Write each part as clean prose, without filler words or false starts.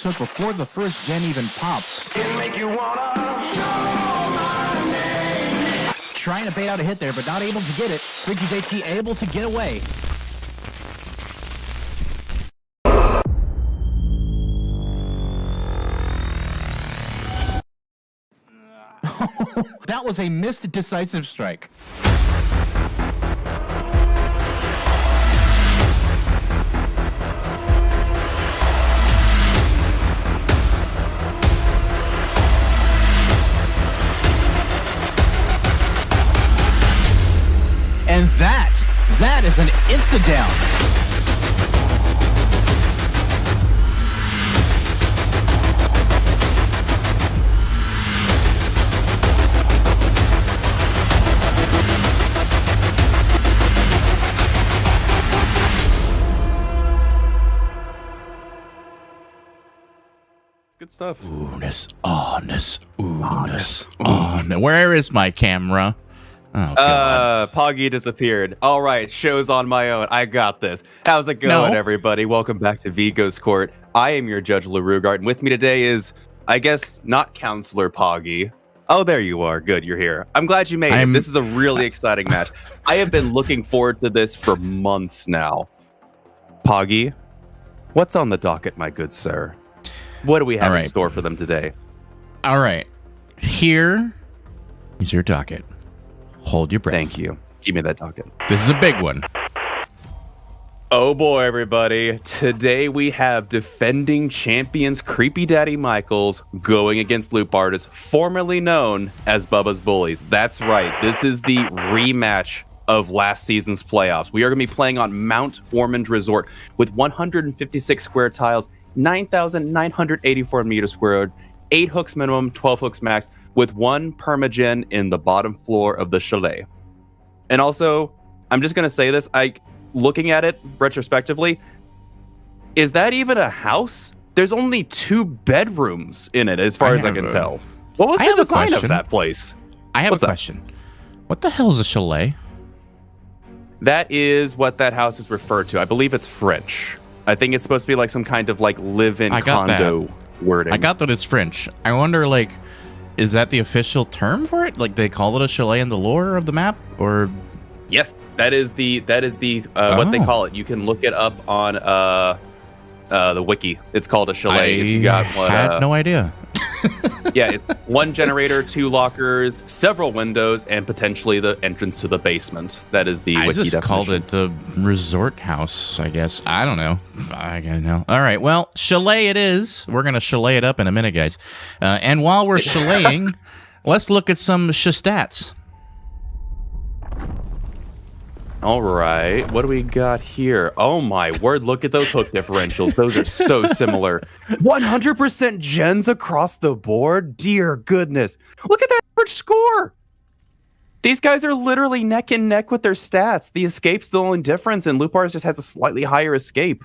took before the first gen even pops. Make you wanna call my name. Trying to bait out a hit there, but not able to get it. Ricky's AT able to get away. That was a missed decisive strike. And that is an insta-down. Good stuff. Oohness, awness, oohness, awness. Where is my camera? Oh, God. Poggy disappeared. All right, show's on my own. I got this. How's it going, everybody? Welcome back to Vigo's Court. I am your Judge LaRugard, and with me today is, I guess, not Counselor Poggy. Oh, there you are. Good, you're here. I'm glad you made it. This is a really exciting match. I have been looking forward to this for months now. Poggy, what's on the docket, my good sir? What do we have in store for them today? All right. Here is your docket. Hold your breath. Thank you. Give me that docket. This is a big one. Oh boy, everybody. Today we have defending champions Creepy Daddy Michaels going against Loop Artists, formerly known as Bubba's Bullies. That's right. This is the rematch of last season's playoffs. We are going to be playing on Mount Ormond Resort with 156 square tiles, 9,984 meters squared, 8 hooks minimum, 12 hooks max, with 1 permagen in the bottom floor of the chalet. And also, I'm just going to say this, looking at it retrospectively, is that even a house? There's only 2 bedrooms in it, as far as I can tell. What was the design of that place? I have a question. What the hell is a chalet? That is what that house is referred to. I believe it's French. I think it's supposed to be like some kind of like live-in condo wording. I got that it's French. I wonder, like, is that the official term for it? Like, they call it a chalet in the lore of the map, or? Yes, that is the what they call it. You can look it up on the wiki. It's called a chalet. I had no idea. Yeah, it's 1 generator, 2 lockers, several windows, and potentially the entrance to the basement. That is the wiki definition. Called it the resort house, I guess. I don't know. I don't know. All right, well, chalet it is. We're going to chalet it up in a minute, guys. And while we're chaleting, let's look at some stats. All right, what do we got here? Oh my word, look at those hook differentials. Those are so similar. 100% gens across the board? Dear goodness. Look at that average score. These guys are literally neck and neck with their stats. The escape's the only difference, and Loop Artist just has a slightly higher escape.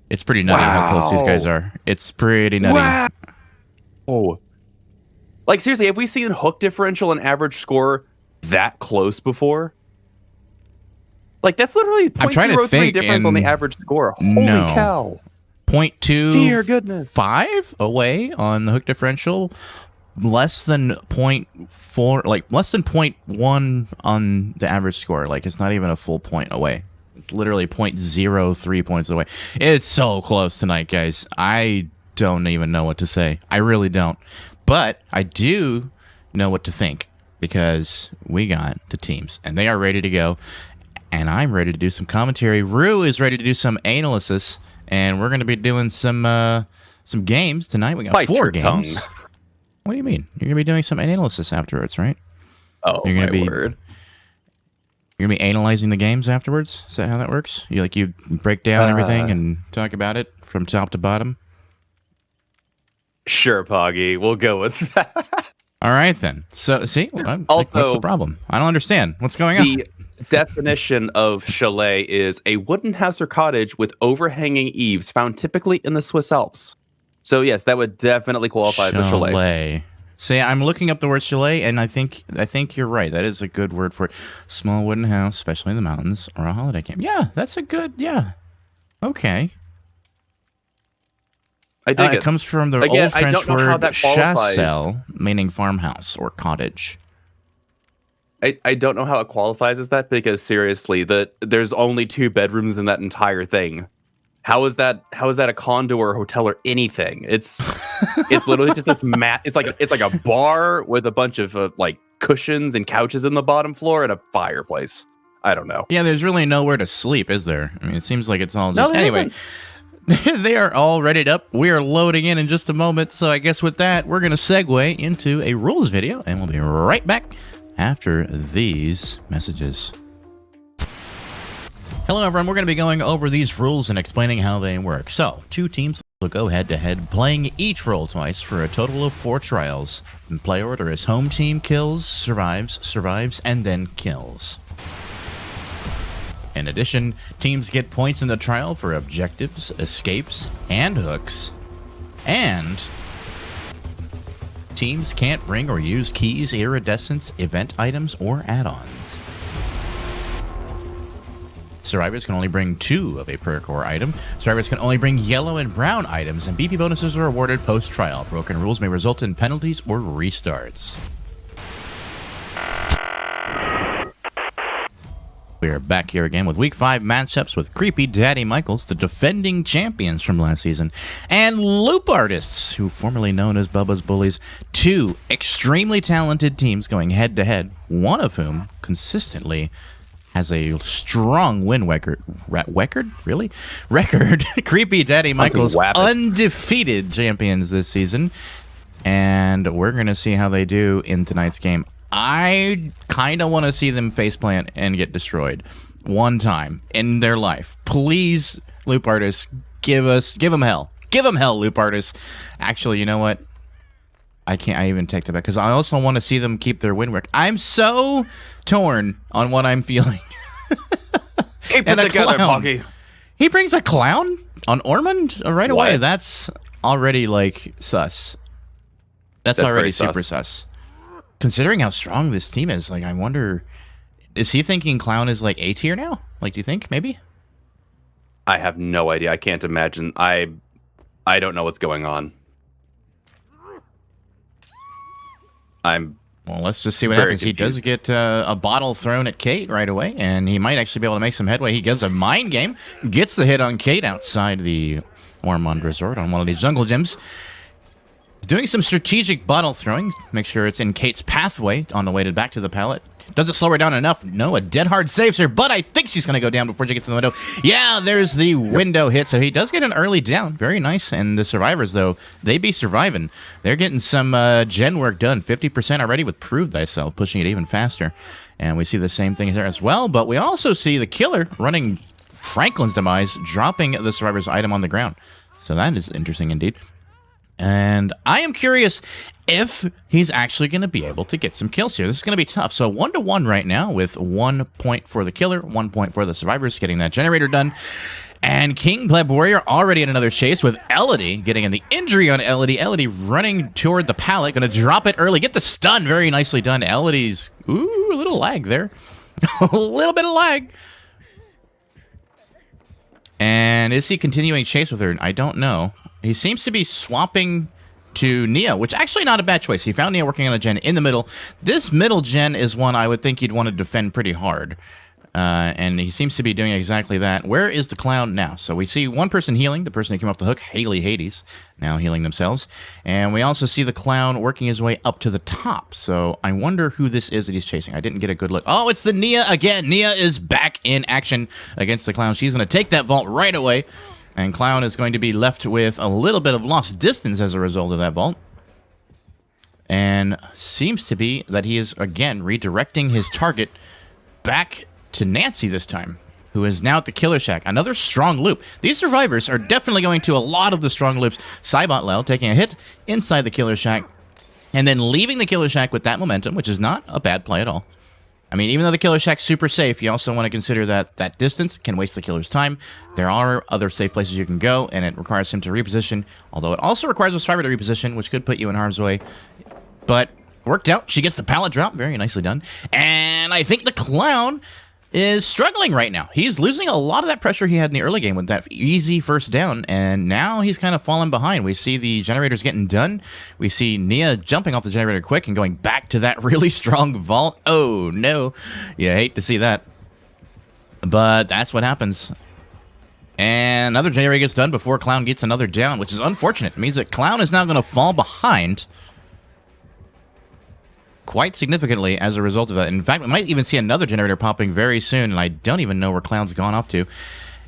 It's pretty nutty how close these guys are. It's pretty nutty. Wow. Oh. Like, seriously, have we seen hook differential and average score that close before? Like, that's literally 0.03 difference on the average score. Holy cow. 0.2 Dear goodness. 5 away on the hook differential. Less than 0.4, like less than 0.1 on the average score. Like, it's not even a full point away. It's literally 0.03 points away. It's so close tonight, guys. I don't even know what to say. I really don't. But I do know what to think, because we got the teams and they are ready to go. And I'm ready to do some commentary. Rue is ready to do some analysis, and we're going to be doing some games tonight. We got 4 games. Tongue. What do you mean? You're going to be doing some analysis afterwards, right? Oh, you're my word. You're going to be analyzing the games afterwards? Is that how that works? You break down everything and talk about it from top to bottom? Sure, Poggy. We'll go with that. All right, then. So, see? Also, what's the problem? I don't understand. What's going on? The definition of chalet is a wooden house or cottage with overhanging eaves found typically in the Swiss Alps. So, yes, that would definitely qualify as a chalet. See, I'm looking up the word chalet, and I think you're right. That is a good word for it. Small wooden house, especially in the mountains, or a holiday camp. Yeah, that's a good, yeah. Okay. I dig It it. comes from the Again, old I French don't know how word that qualifies. chassel, meaning farmhouse or cottage. I don't know how it qualifies as that because seriously, there's only 2 bedrooms in that entire thing. How is that a condo or a hotel or anything? It's literally just this mat. It's like a bar with a bunch of like cushions and couches in the bottom floor and a fireplace. I don't know. Yeah, there's really nowhere to sleep, is there? I mean, it seems like it's all just... No, there anyway, they are all readied up. We are loading in just a moment. So I guess with that, we're going to segue into a rules video, and we'll be right back after these messages. Hello, everyone. We're going to be going over these rules and explaining how they work. So, 2 teams will go head-to-head, playing each role twice for a total of 4 trials. In play order is home team kills, survives, and then kills. In addition, teams get points in the trial for objectives, escapes, and hooks. And teams can't bring or use keys, iridescents, event items, or add-ons. Survivors can only bring 2 of a perk or item. Survivors can only bring yellow and brown items, and BP bonuses are awarded post-trial. Broken rules may result in penalties or restarts. We are back here again with Week 5 matchups with Creepy Daddy Michaels, the defending champions from last season, and Loop Artists, who formerly known as Bubba's Bullies. 2 extremely talented teams going head-to-head, one of whom consistently has a strong win record. Record. Creepy Daddy Michaels, undefeated champions this season. And we're going to see how they do in tonight's game. I kind of want to see them faceplant and get destroyed one time in their life. Please, Loop Artists, give them hell. Give them hell, Loop Artists. Actually, you know what? I even take that back because I also want to see them keep their win record. I'm so torn on what I'm feeling. Keep it together, Buggy. He brings a clown on Ormond right away. What? That's already like sus. That's already super sus. Considering how strong this team is, like, I wonder, is he thinking Clown is like A tier now? Like, do you think maybe? I have no idea. I can't imagine. I don't know what's going on. Well, let's just see what happens. Confused. He does get a bottle thrown at Kate right away, and he might actually be able to make some headway. He gets a mind game, gets the hit on Kate outside the Ormond Resort on one of these jungle gyms. Doing some strategic bottle throwing. Make sure it's in Kate's pathway on the way back to the pallet. Does it slow her down enough? No, a dead hard saves her, but I think she's going to go down before she gets in the window. Yeah, there's the window hit, so he does get an early down. Very nice. And the survivors, though, they be surviving. They're getting some gen work done. 50% already with Prove Thyself, pushing it even faster. And we see the same thing there as well, but we also see the killer running Franklin's demise, dropping the survivor's item on the ground. So that is interesting indeed. And I am curious if he's actually going to be able to get some kills here. This is going to be tough. So 1-1 right now with 1 point for the killer, 1 point for the survivors, getting that generator done. And King Pleb Warrior already in another chase with Elodie getting in the injury on Elodie. Elodie running toward the pallet, going to drop it early, get the stun. Very nicely done. Elodie's, ooh, a little lag there. A little bit of lag. And is he continuing chase with her? I don't know. He seems to be swapping to Nia, which actually not a bad choice. He found Nia working on a gen in the middle. This middle gen is one I would think you'd want to defend pretty hard. And he seems to be doing exactly that. Where is the clown now? So we see one person healing, the person who came off the hook, Haley Hades, now healing themselves. And we also see the clown working his way up to the top. So I wonder who this is that he's chasing. I didn't get a good look. Oh, it's the Nia again. Nia is back in action against the clown. She's going to take that vault right away. And Clown is going to be left with a little bit of lost distance as a result of that vault. And seems to be that he is, again, redirecting his target back to Nancy this time, who is now at the Killer Shack. Another strong loop. These survivors are definitely going to a lot of the strong loops. Cybot Lel taking a hit inside the Killer Shack, and then leaving the Killer Shack with that momentum, which is not a bad play at all. I mean, even though the Killer Shack's super safe, you also want to consider that that distance can waste the killer's time. There are other safe places you can go, and it requires him to reposition, although it also requires a survivor to reposition, which could put you in harm's way. But worked out. She gets the pallet drop. Very nicely done. And I think the clown is struggling right now. He's losing a lot of that pressure he had in the early game with that easy first down, and now he's kind of fallen behind. We see the generators getting done. We see Nia jumping off the generator quick and going back to that really strong vault. Oh, no. You hate to see that. But that's what happens. And another generator gets done before Clown gets another down, which is unfortunate. It means that Clown is now going to fall behind quite significantly as a result of that. In fact, we might even see another generator popping very soon, and I don't even know where Clown's gone off to.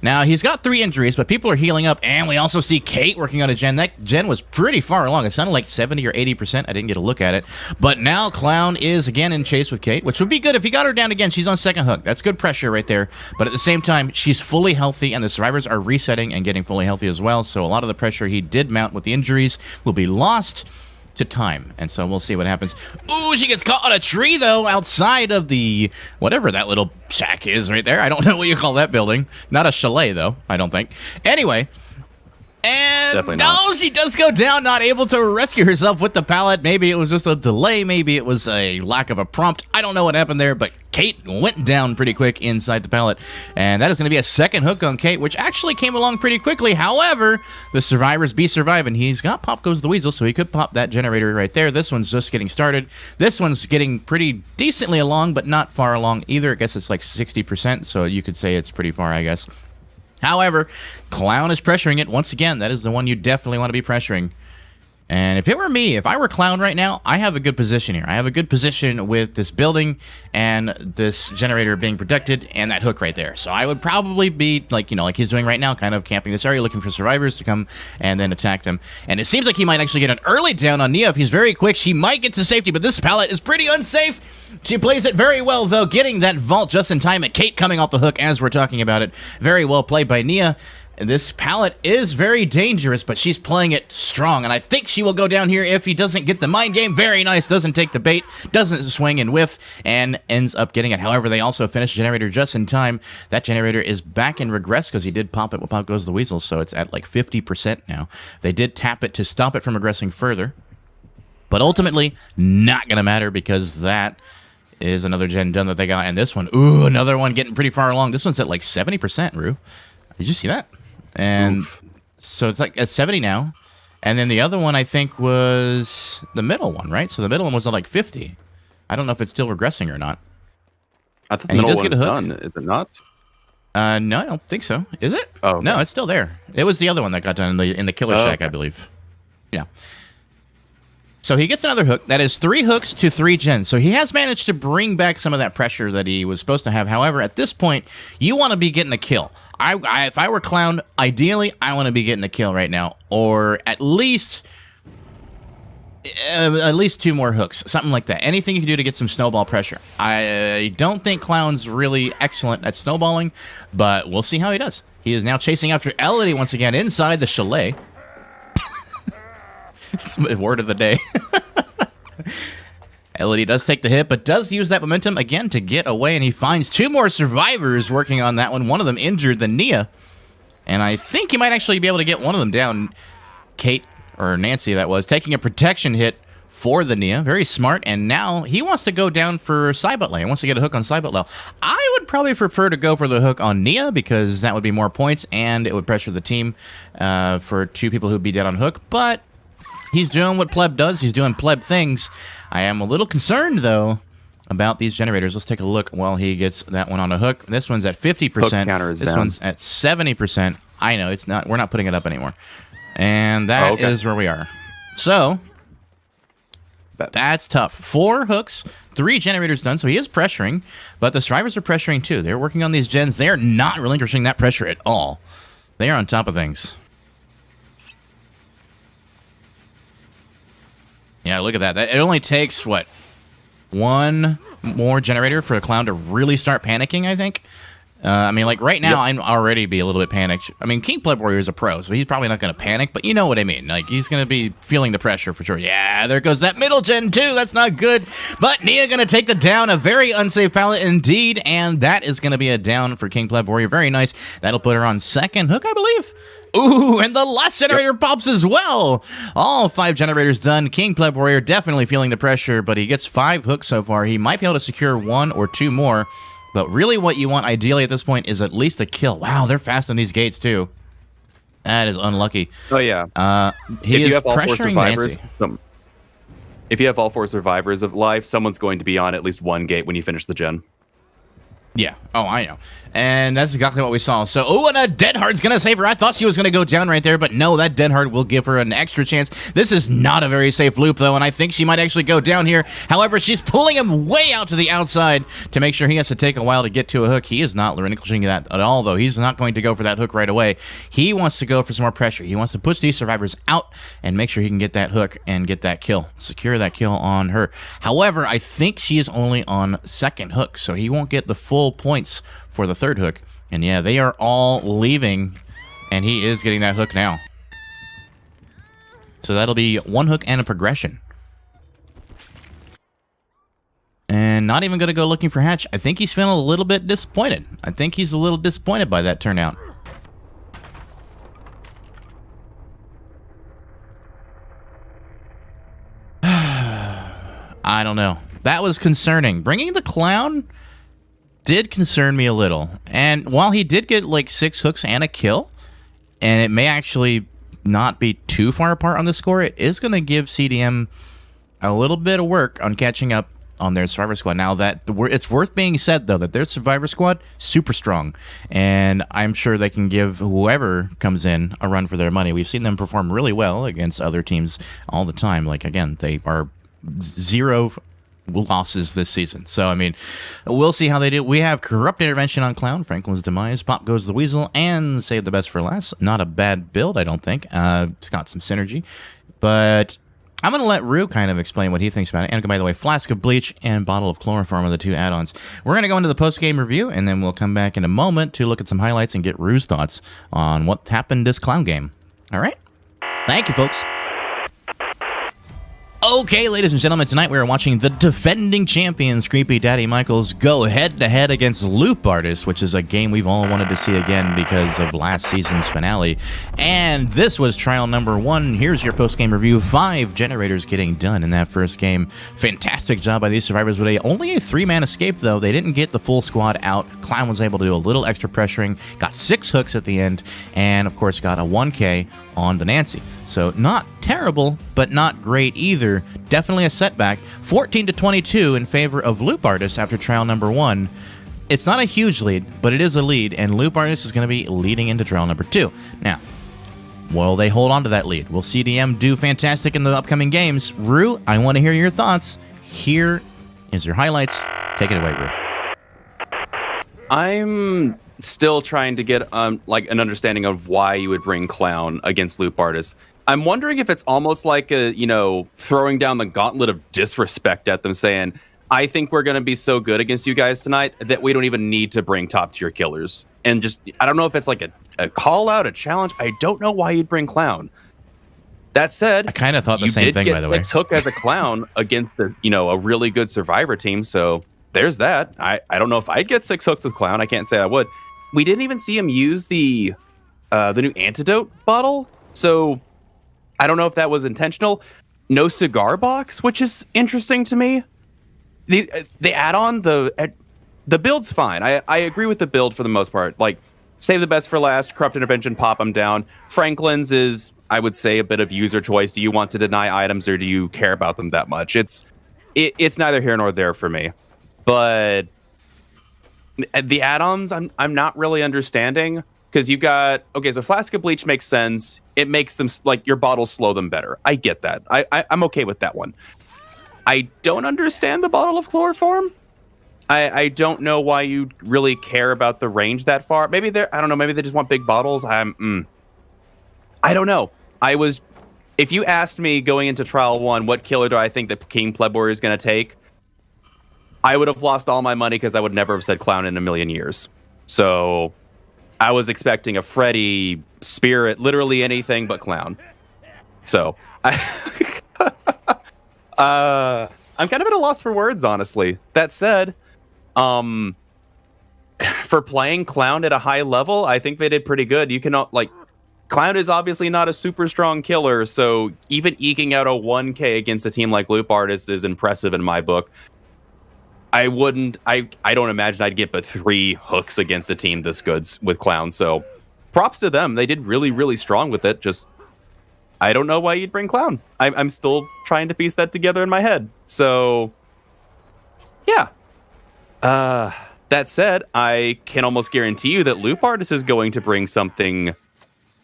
Now, he's got 3 injuries, but people are healing up, and we also see Kate working on a gen. That gen was pretty far along. It sounded like 70 or 80%. I didn't get a look at it. But now Clown is again in chase with Kate, which would be good if he got her down again. She's on second hook. That's good pressure right there. But at the same time, she's fully healthy, and the survivors are resetting and getting fully healthy as well. So a lot of the pressure he did mount with the injuries will be lost to time, and so we'll see what happens. Ooh, she gets caught on a tree, though, outside of the whatever that little shack is right there. I don't know what you call that building. Not a chalet, though, I don't think. Anyway, and no, she does go down, not able to rescue herself with the pallet. Maybe it was just a delay. Maybe it was a lack of a prompt. I don't know what happened there, but Kate went down pretty quick inside the pallet. And that is going to be a second hook on Kate, which actually came along pretty quickly. However, the survivors be surviving. He's got Pop Goes the Weasel, so he could pop that generator right there. This one's just getting started. This one's getting pretty decently along, but not far along either. I guess it's like 60%, so you could say it's pretty far, I guess. However, Clown is pressuring it. Once again, that is the one you definitely want to be pressuring. And if it were me, if I were Clown right now, I have a good position here. I have a good position with this building and this generator being protected and that hook right there. So I would probably be, like, you know, like he's doing right now, kind of camping this area, looking for survivors to come and then attack them. And it seems like he might actually get an early down on Nia. If he's very quick, she might get to safety, but this pallet is pretty unsafe. She plays it very well, though, getting that vault just in time, and Kate coming off the hook as we're talking about it. Very well played by Nia. This pallet is very dangerous, but she's playing it strong, and I think she will go down here if he doesn't get the mind game. Very nice. Doesn't take the bait, doesn't swing and whiff, and ends up getting it. However, they also finished generator just in time. That generator is back in regress because he did pop it when Pop Goes the Weasel, so it's at like 50% now. They did tap it to stop it from regressing further, but ultimately not going to matter because that is another gen done that they got. And this one, ooh, another one getting pretty far along. This one's at like 70%, Rue. Did you see that? And so it's like at 70 now. And then the other one, I think, was the middle one, right? So the middle one was at like 50. I don't know if it's still regressing or not. I thought the middle one is done. Is it not? No, I don't think so. Is it? Oh, okay. No, it's still there. It was the other one that got done in the killer shack, I believe. Yeah. So he gets another hook. That is 3 hooks to 3 gens. So he has managed to bring back some of that pressure that he was supposed to have. However, at this point, you want to be getting a kill. If I were Clown, ideally, I want to be getting a kill right now. Or at least 2 more hooks. Something like that. Anything you can do to get some snowball pressure. I don't think Clown's really excellent at snowballing, but we'll see how he does. He is now chasing after Elodie once again inside the chalet. It's my word of the day. Elodie does take the hit, but does use that momentum again to get away, and he finds 2 more survivors working on that one. One of them injured, the Nia. And I think he might actually be able to get one of them down. Kate, or Nancy that was, taking a protection hit for the Nia. Very smart, and now he wants to go down for Cybutler. He wants to get a hook on Cybutler. I would probably prefer to go for the hook on Nia because that would be more points, and it would pressure the team for 2 people who'd be dead on hook, but he's doing what pleb does. He's doing pleb things. I am a little concerned, though, about these generators. Let's take a look while he gets that one on a hook. This one's at 50%. This one's at 70%. I know, it's not. We're not putting it up anymore. And that is where we are. So, that's tough. 4 hooks, 3 generators done, so he is pressuring, but the survivors are pressuring, too. They're working on these gens. They're not relinquishing that pressure at all. They are on top of things. Yeah, look at that. It only takes, what, 1 more generator for a Clown to really start panicking, I think. I mean, like, right now, I'm already be a little bit panicked. I mean, King Pleb Warrior is a pro, so he's probably not going to panic, but you know what I mean. Like, he's going to be feeling the pressure for sure. Yeah, there goes that middle gen, too. That's not good. But Nia going to take the down. A very unsafe pallet indeed, and that is going to be a down for King Pleb Warrior. Very nice. That'll put her on second hook, I believe. Ooh, and the last generator pops as well. All 5 generators done. King Pleb Warrior definitely feeling the pressure, but he gets 5 hooks so far. He might be able to secure 1 or 2 more, But really what you want ideally at this point is at least a kill. Wow, they're fast on these gates too. That is unlucky. Oh yeah. He is pressuring Nancy. If you have all 4 survivors of life, someone's going to be on at least one gate when you finish the gen. Yeah. Oh, I know. And that's exactly what we saw. So, oh, and a Dead Heart's going to save her. I thought she was going to go down right there, but no, that Dead Heart will give her an extra chance. This is not a very safe loop, though, and I think she might actually go down here. However, she's pulling him way out to the outside to make sure he has to take a while to get to a hook. He is not relinquishing that at all, though. He's not going to go for that hook right away. He wants to go for some more pressure. He wants to push these survivors out and make sure he can get that hook and get that kill. Secure that kill on her. However, I think she is only on second hook, so he won't get the full points for the third hook. And yeah, they are all leaving, and he is getting that hook now. So that'll be 1 hook and a progression. And not even going to go looking for Hatch. I think he's feeling a little bit disappointed. I think he's a little disappointed by that turnout. I don't know. That was concerning. Bringing the clown did concern me a little. And while he did get like 6 hooks and a kill, and it may actually not be too far apart on the score, it is going to give CDM a little bit of work on catching up on their Survivor Squad. Now, that it's worth being said, though, that their Survivor Squad, super strong. And I'm sure they can give whoever comes in a run for their money. We've seen them perform really well against other teams all the time. Like, again, they are 0 losses this season. So, I mean, we'll see how they do. We have Corrupt Intervention on Clown, Franklin's Demise, Pop Goes the Weasel, and Save the Best for Last. Not a bad build, I don't think. It's got some synergy. But I'm going to let Rue kind of explain what he thinks about it. And by the way, Flask of Bleach and Bottle of Chloroform are the 2 add-ons. We're going to go into the post-game review, and then we'll come back in a moment to look at some highlights and get Rue's thoughts on what happened this Clown game. All right? Thank you, folks. Okay, ladies and gentlemen, tonight we are watching the defending champions, Creepy Daddy Michaels, go head-to-head against Loop Artist, which is a game we've all wanted to see again because of last season's finale. And this was trial number 1. Here's your post-game review. 5 generators getting done in that first game. Fantastic job by these survivors with only a 3-man escape, though. They didn't get the full squad out. Clown was able to do a little extra pressuring, got 6 hooks at the end, and, of course, got a 1K on the Nancy. So not terrible, but not great either. Definitely a setback. 14-22 in favor of Loop Artist after trial number 1. It's not a huge lead, but it is a lead, and Loop Artist is going to be leading into trial number 2. Now, will they hold on to that lead? Will CDM do fantastic in the upcoming games? Rue, I want to hear your thoughts. Here is your highlights. Take it away, Rue. I'm still trying to get like an understanding of why you would bring Clown against Loop Artist. I'm wondering if it's almost like a, throwing down the gauntlet of disrespect at them, saying, I think we're going to be so good against you guys tonight that we don't even need to bring top tier killers. And just, I don't know if it's like a call out, a challenge. I don't know why you'd bring Clown. That said, I kind of thought the same thing, by the way. You did get Hook as a Clown against a really good Survivor team. So there's that. I don't know if I'd get 6 hooks with Clown. I can't say I would. We didn't even see him use the new antidote bottle. So I don't know if that was intentional. No cigar box, which is interesting to me. The add-on, the build's fine. I agree with the build for the most part. Like, save the best for last, Corrupt Intervention, pop them down. Franklin's is, I would say, a bit of user choice. Do you want to deny items or do you care about them that much? It's neither here nor there for me. But the add-ons, I'm not really understanding. Because you got, okay, so Flask of Bleach makes sense. It makes them, like, your bottles slow them better. I get that. I'm okay with that one. I don't understand the Bottle of Chloroform. I don't know why you really care about the range that far. Maybe I don't know, maybe they just want big bottles. I don't know. If you asked me going into Trial 1, what killer do I think the King Pleb Warrior is going to take? I would have lost all my money because I would never have said Clown in a million years. So I was expecting a Freddy, Spirit, literally anything but Clown. So I'm kind of at a loss for words, honestly. That said, for playing Clown at a high level, I think they did pretty good. You can, Clown is obviously not a super strong killer, so even eking out a 1K against a team like Loop Artist is impressive in my book. I wouldn't. I don't imagine I'd get but 3 hooks against a team this good with Clown. So, props to them. They did really, really strong with it. Just, I don't know why you'd bring Clown. I'm still trying to piece that together in my head. So, yeah. That said, I can almost guarantee you that Loop Artist is going to bring something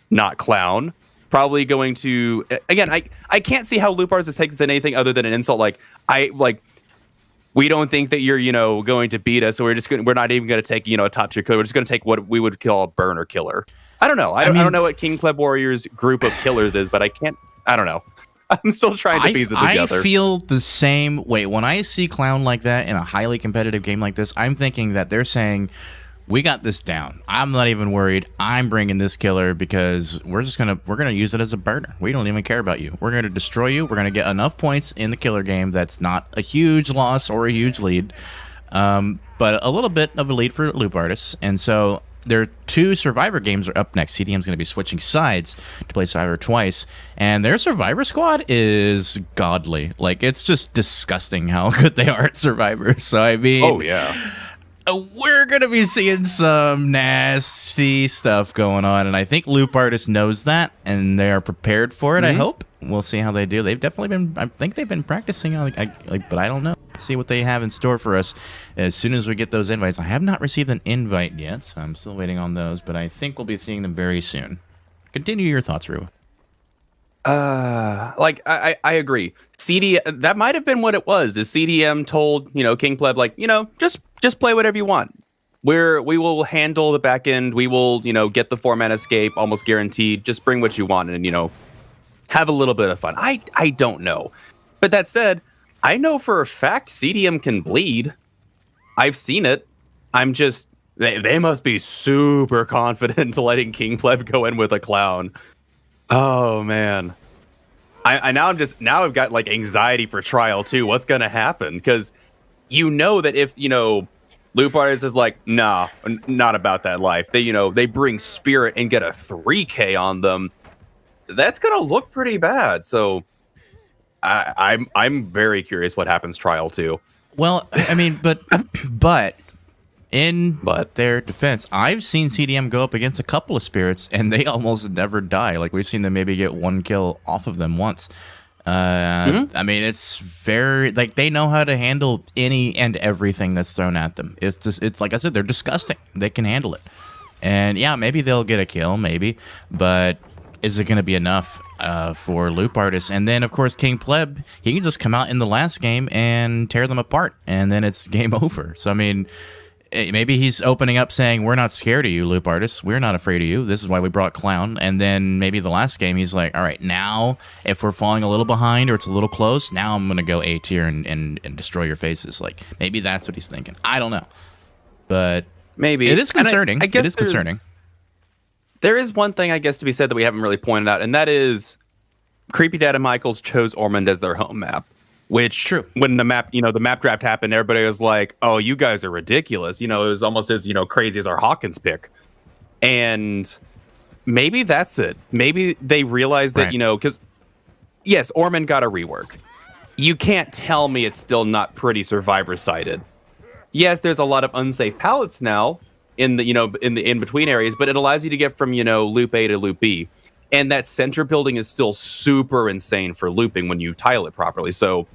not Clown. Probably going to, again, I can't see how Loop Artist is taking this as anything other than an insult. We don't think that you're, going to beat us, so we're not even going to take, a top tier killer. We're just going to take what we would call a burner killer. I don't know. I don't know what King Pleb Warriors group of killers is, but I don't know. I'm still trying to piece it together. I feel the same way. When I see Clown like that in a highly competitive game like this, I'm thinking that they're saying, we got this down. I'm not even worried. I'm bringing this killer because we're gonna use it as a burner. We don't even care about you. We're gonna destroy you. We're gonna get enough points in the killer game that's not a huge loss or a huge lead, but a little bit of a lead for Loop Artists. And so their 2 Survivor games are up next. CDM's going to be switching sides to play Survivor twice, and their Survivor squad is godly. Like, it's just disgusting how good they are at Survivor. So, I mean... Oh, yeah. We're going to be seeing some nasty stuff going on, and I think Loop Artist knows that, and they are prepared for it, I hope. We'll see how they do. They've definitely been... I think they've been practicing, but I don't know. Let's see what they have in store for us as soon as we get those invites. I have not received an invite yet, so I'm still waiting on those, but I think we'll be seeing them very soon. Continue your thoughts, Rue. I agree. That might have been what it was. Is CDM told, King Pleb, just play whatever you want. We will handle the back end. We will, get the 4-man escape almost guaranteed. Just bring what you want and, have a little bit of fun. I don't know. But that said, I know for a fact CDM can bleed. I've seen it. I'm just, they must be super confident letting King Pleb go in with a Clown. Oh man. Now I've got anxiety for trial too. What's gonna happen? Because that if Loop Artist is nah, not about that life. They bring Spirit and get a 3K on them. That's gonna look pretty bad. So I'm very curious what happens trial 2. Well, I mean, but in their defense, I've seen CDM go up against a couple of spirits, and they almost never die. We've seen them maybe get 1 kill off of them once. I mean, it's very they know how to handle any and everything that's thrown at them. It's like I said, they're disgusting. They can handle it, and yeah, maybe they'll get a kill, maybe, but is it going to be enough for Loop Artists? And then, of course, King Pleb, he can just come out in the last game and tear them apart, and then it's game over. So, I mean, maybe he's opening up saying, we're not scared of you, Loop Artists. We're not afraid of you. This is why we brought Clown. And then maybe the last game, he's like, all right, now, if we're falling a little behind or it's a little close, now I'm going to go A tier and destroy your faces. Maybe that's what he's thinking. I don't know. But maybe it is concerning. It is concerning. There is one thing, I guess, to be said that we haven't really pointed out, and that is Creepy Dad and Michaels chose Ormond as their home map. Which, true, when the map draft happened, everybody was like, "Oh, you guys are ridiculous." It was almost as crazy as our Hawkins pick. And maybe that's it. Maybe they realized that because yes, Ormond got a rework. You can't tell me it's still not pretty Survivor sided. Yes, there's a lot of unsafe pallets now in the in the in between areas, but it allows you to get from loop A to loop B, and that center building is still super insane for looping when you tile it properly. So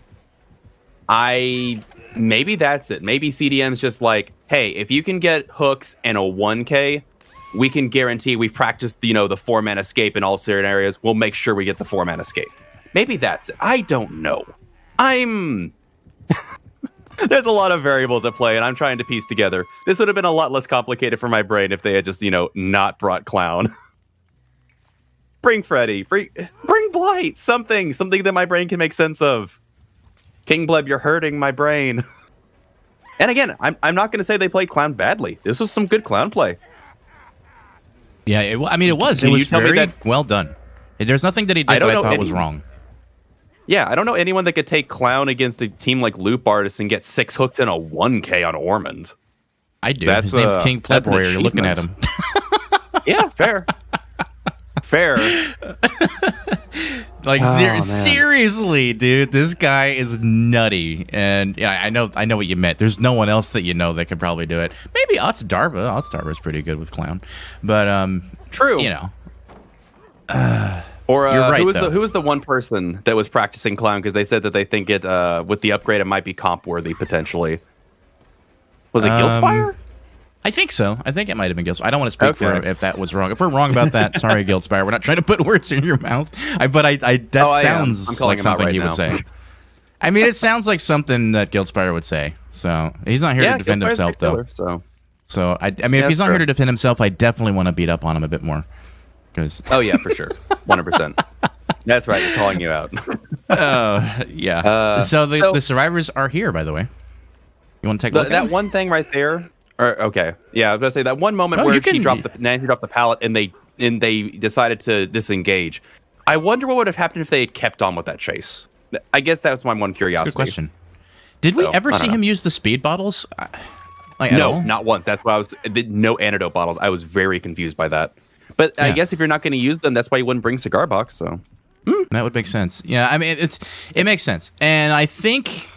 maybe that's it. Maybe CDM's just hey, if you can get hooks and a 1K, we can guarantee we've practiced the 4-man escape in all certain areas. We'll make sure we get the 4-man escape. Maybe that's it. I don't know. There's a lot of variables at play, and I'm trying to piece together. This would have been a lot less complicated for my brain if they had just, not brought Clown. Bring Freddy. Bring Blight. Something that my brain can make sense of. King Pleb, you're hurting my brain. And again, I'm not going to say they played Clown badly. This was some good Clown play. Yeah, it was. It was very well done. There's nothing that he did that I thought was wrong. Yeah, I don't know anyone that could take Clown against a team like Loop Artists and get 6 hooks and a 1K on Ormond. I do. His name's King Pleb Warrior. You're looking at him. Yeah, fair. Fair. Like Oh, man. seriously, dude, this guy is nutty. And yeah, I know what you meant. There's no one else that you know that could probably do it. Maybe Otz Darva. Otz Darva's pretty good with clown, but True. You know. Or You're right, who was the one person that was practicing clown because they said that they think it with the upgrade it might be comp worthy potentially. Was it Guildspire? I think so. I think it might have been Guildspire. I don't want to speak for if that was wrong. If we're wrong about that, sorry, Guildspire. We're not trying to put words in your mouth. Sounds like something he would say. I mean, it sounds like something that Guildspire would say. So he's not here to defend himself, though. So I mean, if he's not here to defend himself, I definitely want to beat up on him a bit more. Oh yeah, for sure, 100%. That's right. You're calling you out. Yeah. So the survivors are here, by the way. You want to take a look at that one thing right there? Okay. Yeah, I was gonna say that one moment where Nancy dropped the pallet and they decided to disengage. I wonder what would have happened if they had kept on with that chase. I guess that was my one curiosity. Good question. Did we ever see him use the speed bottles? No, not once. That's why I was no antidote bottles. I was very confused by that. But I guess if you're not going to use them, that's why you wouldn't bring cigar box. So that would make sense. Yeah, I mean it makes sense. And I think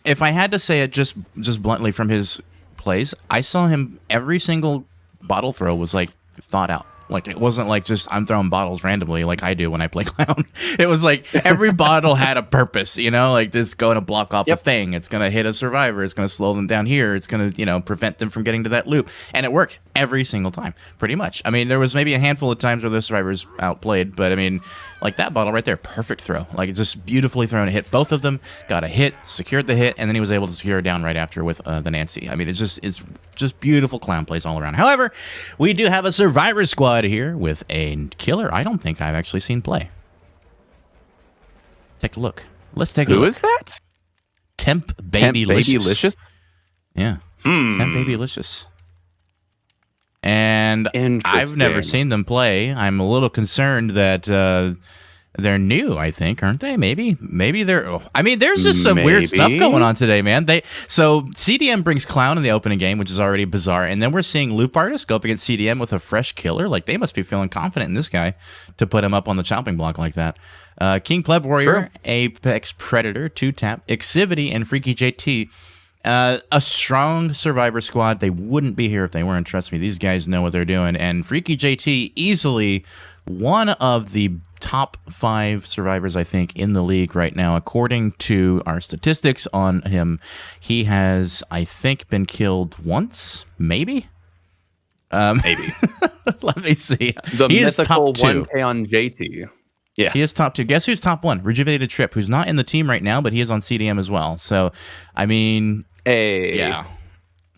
if I had to say it just bluntly from his plays, I saw him every single bottle throw was like thought out. Like it wasn't like just I'm throwing bottles randomly like I do when I play clown. It was like every bottle had a purpose, you know, like this is going to block off a thing. It's going to hit a survivor. It's going to slow them down here. It's going to, you know, prevent them from getting to that loop. And it worked every single time, pretty much. I mean, there was maybe a handful of times where the survivors outplayed, but I mean, like that bottle right there, perfect throw. Like it's just beautifully thrown. It hit both of them, got a hit, secured the hit, and then he was able to secure it down right after with the Nancy. I mean, it's just beautiful clown plays all around. However, we do have a survivor squad here with a killer I don't think I've actually seen play. Take a look. Let's take a look. Who is that? Temp Babylicious. Yeah. Temp Babylicious. And I've never seen them play. I'm a little concerned that they're new, I think, aren't they? Maybe they're... Oh, I mean, there's just some weird stuff going on today, man. So CDM brings Clown in the opening game, which is already bizarre, and then we're seeing Loop Artist go up against CDM with a fresh killer. Like, they must be feeling confident in this guy to put him up on the chopping block like that. King Pleb Warrior, Apex Predator, 2-tap, Exivity, and Freaky JT. A strong survivor squad. They wouldn't be here if they weren't. Trust me, these guys know what they're doing. And Freaky JT, easily one of the top 5 survivors, I think, in the league right now. According to our statistics on him, he has, I think, been killed once, maybe? Maybe. Let me see. He is top 2. 1K on JT. Yeah. He is top 2. Guess who's top 1? Rejuvenated Trip, who's not in the team right now, but he is on CDM as well. So, I mean... Yeah.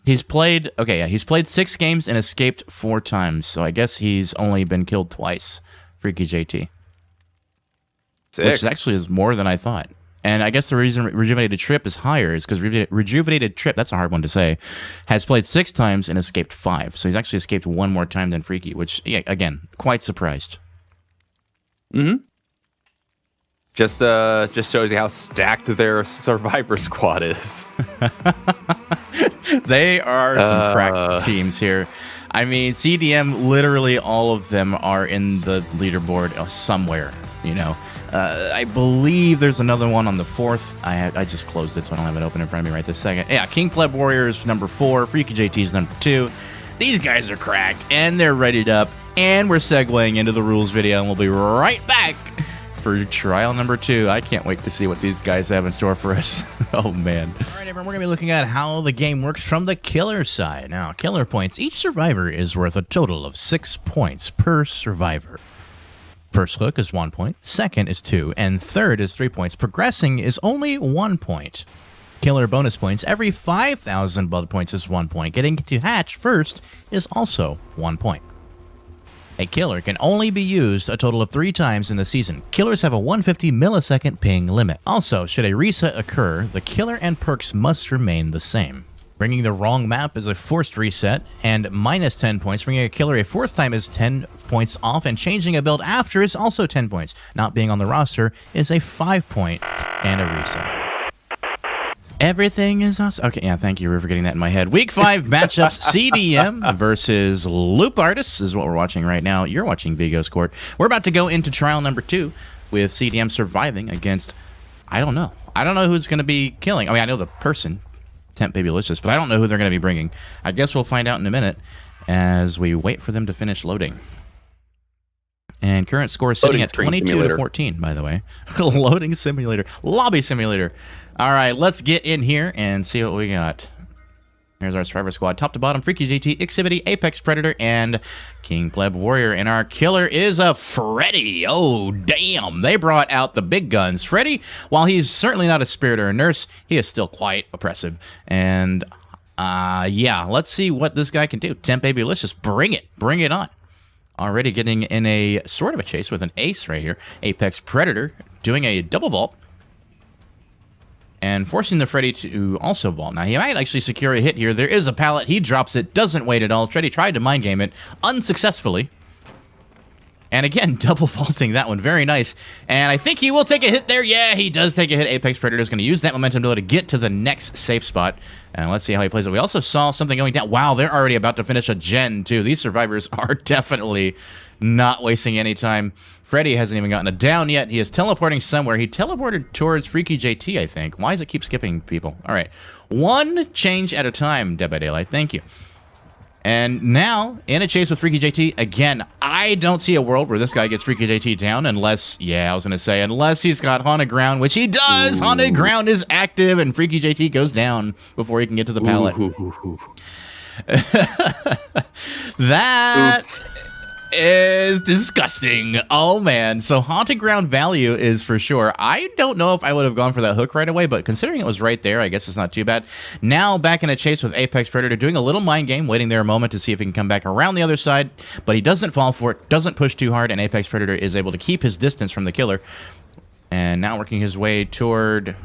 He's played 6 games and escaped 4 times. So I guess he's only been killed twice, Freaky JT. Sick. Which actually is more than I thought. And I guess the reason Rejuvenated Trip is higher is because Rejuvenated Trip, that's a hard one to say, has played 6 times and escaped 5. So he's actually escaped 1 more time than Freaky, which, yeah, again, quite surprised. Mm-hmm. Just shows you how stacked their survivor squad is. They are some cracked teams here. I mean, CDM, literally all of them are in the leaderboard somewhere, you know. I believe there's another one on the 4th. I just closed it, so I don't have it open in front of me right this second. Yeah, King Pleb Warrior is number 4. Freaky JT is number 2. These guys are cracked, and they're readied up, and we're segueing into the rules video, and we'll be right back for trial number 2. I can't wait to see what these guys have in store for us. Oh, man. All right, everyone, we're going to be looking at how the game works from the killer side. Now, killer points. Each survivor is worth a total of 6 points per survivor. First hook is 1 point, second is 2, and third is 3 points. Progressing is only 1 point. Killer bonus points. Every 5,000 blood points is 1 point. Getting to hatch first is also 1 point. A killer can only be used a total of 3 times in the season. Killers have a 150 millisecond ping limit. Also, should a reset occur, the killer and perks must remain the same. Bringing the wrong map is a forced reset, and minus 10 points. Bringing a killer a 4th time is 10 points off, and changing a build after is also 10 points. Not being on the roster is a 5 point and a reset. Everything is awesome. Okay, yeah, thank you for getting that in my head. Week 5 matchups, CDM versus Loop Artists is what we're watching right now. You're watching Vigo's Court. We're about to go into trial number 2. with CDM surviving against, I don't know. I don't know who's going to be killing. I mean, I know the person, Temp Babylicious, but I don't know who they're going to be bringing. I guess we'll find out in a minute as we wait for them to finish loading. And current score is sitting at 22 to 14, by the way. Loading simulator. Lobby simulator. All right, let's get in here and see what we got. Here's our survivor squad. Top to bottom, Freaky JT, Exhibity, Apex Predator, and King Pleb Warrior. And our killer is a Freddy. Oh, damn. They brought out the big guns. Freddy, while he's certainly not a spirit or a nurse, he is still quite oppressive. And, yeah, let's see what this guy can do. Temp Babylicious, bring it. Bring it on. Already getting in a sort of a chase with an ace right here. Apex Predator doing a double vault. And forcing the Freddy to also vault. Now, he might actually secure a hit here. There is a pallet. He drops it. Doesn't wait at all. Freddy tried to mind game it unsuccessfully. And again, double vaulting that one. Very nice. And I think he will take a hit there. Yeah, he does take a hit. Apex Predator is going to use that momentum to get to the next safe spot. And let's see how he plays it. We also saw something going down. Wow, they're already about to finish a gen, too. These survivors are definitely not wasting any time. Freddy hasn't even gotten a down yet. He is teleporting somewhere. He teleported towards Freaky JT, I think. Why does it keep skipping people? All right. One change at a time, Dead by Daylight. Thank you. And now, in a chase with Freaky JT, again, I don't see a world where this guy gets Freaky JT down unless, yeah, I was going to say, unless he's got Haunted Ground, which he does. Ooh. Haunted Ground is active, and Freaky JT goes down before he can get to the pallet. That is disgusting. Oh, man. So Haunted Ground value is for sure. I don't know if I would have gone for that hook right away, but considering it was right there, I guess it's not too bad. Now back in a chase with Apex Predator, doing a little mind game, waiting there a moment to see if he can come back around the other side, but he doesn't fall for it, doesn't push too hard, and Apex Predator is able to keep his distance from the killer. And now working his way toward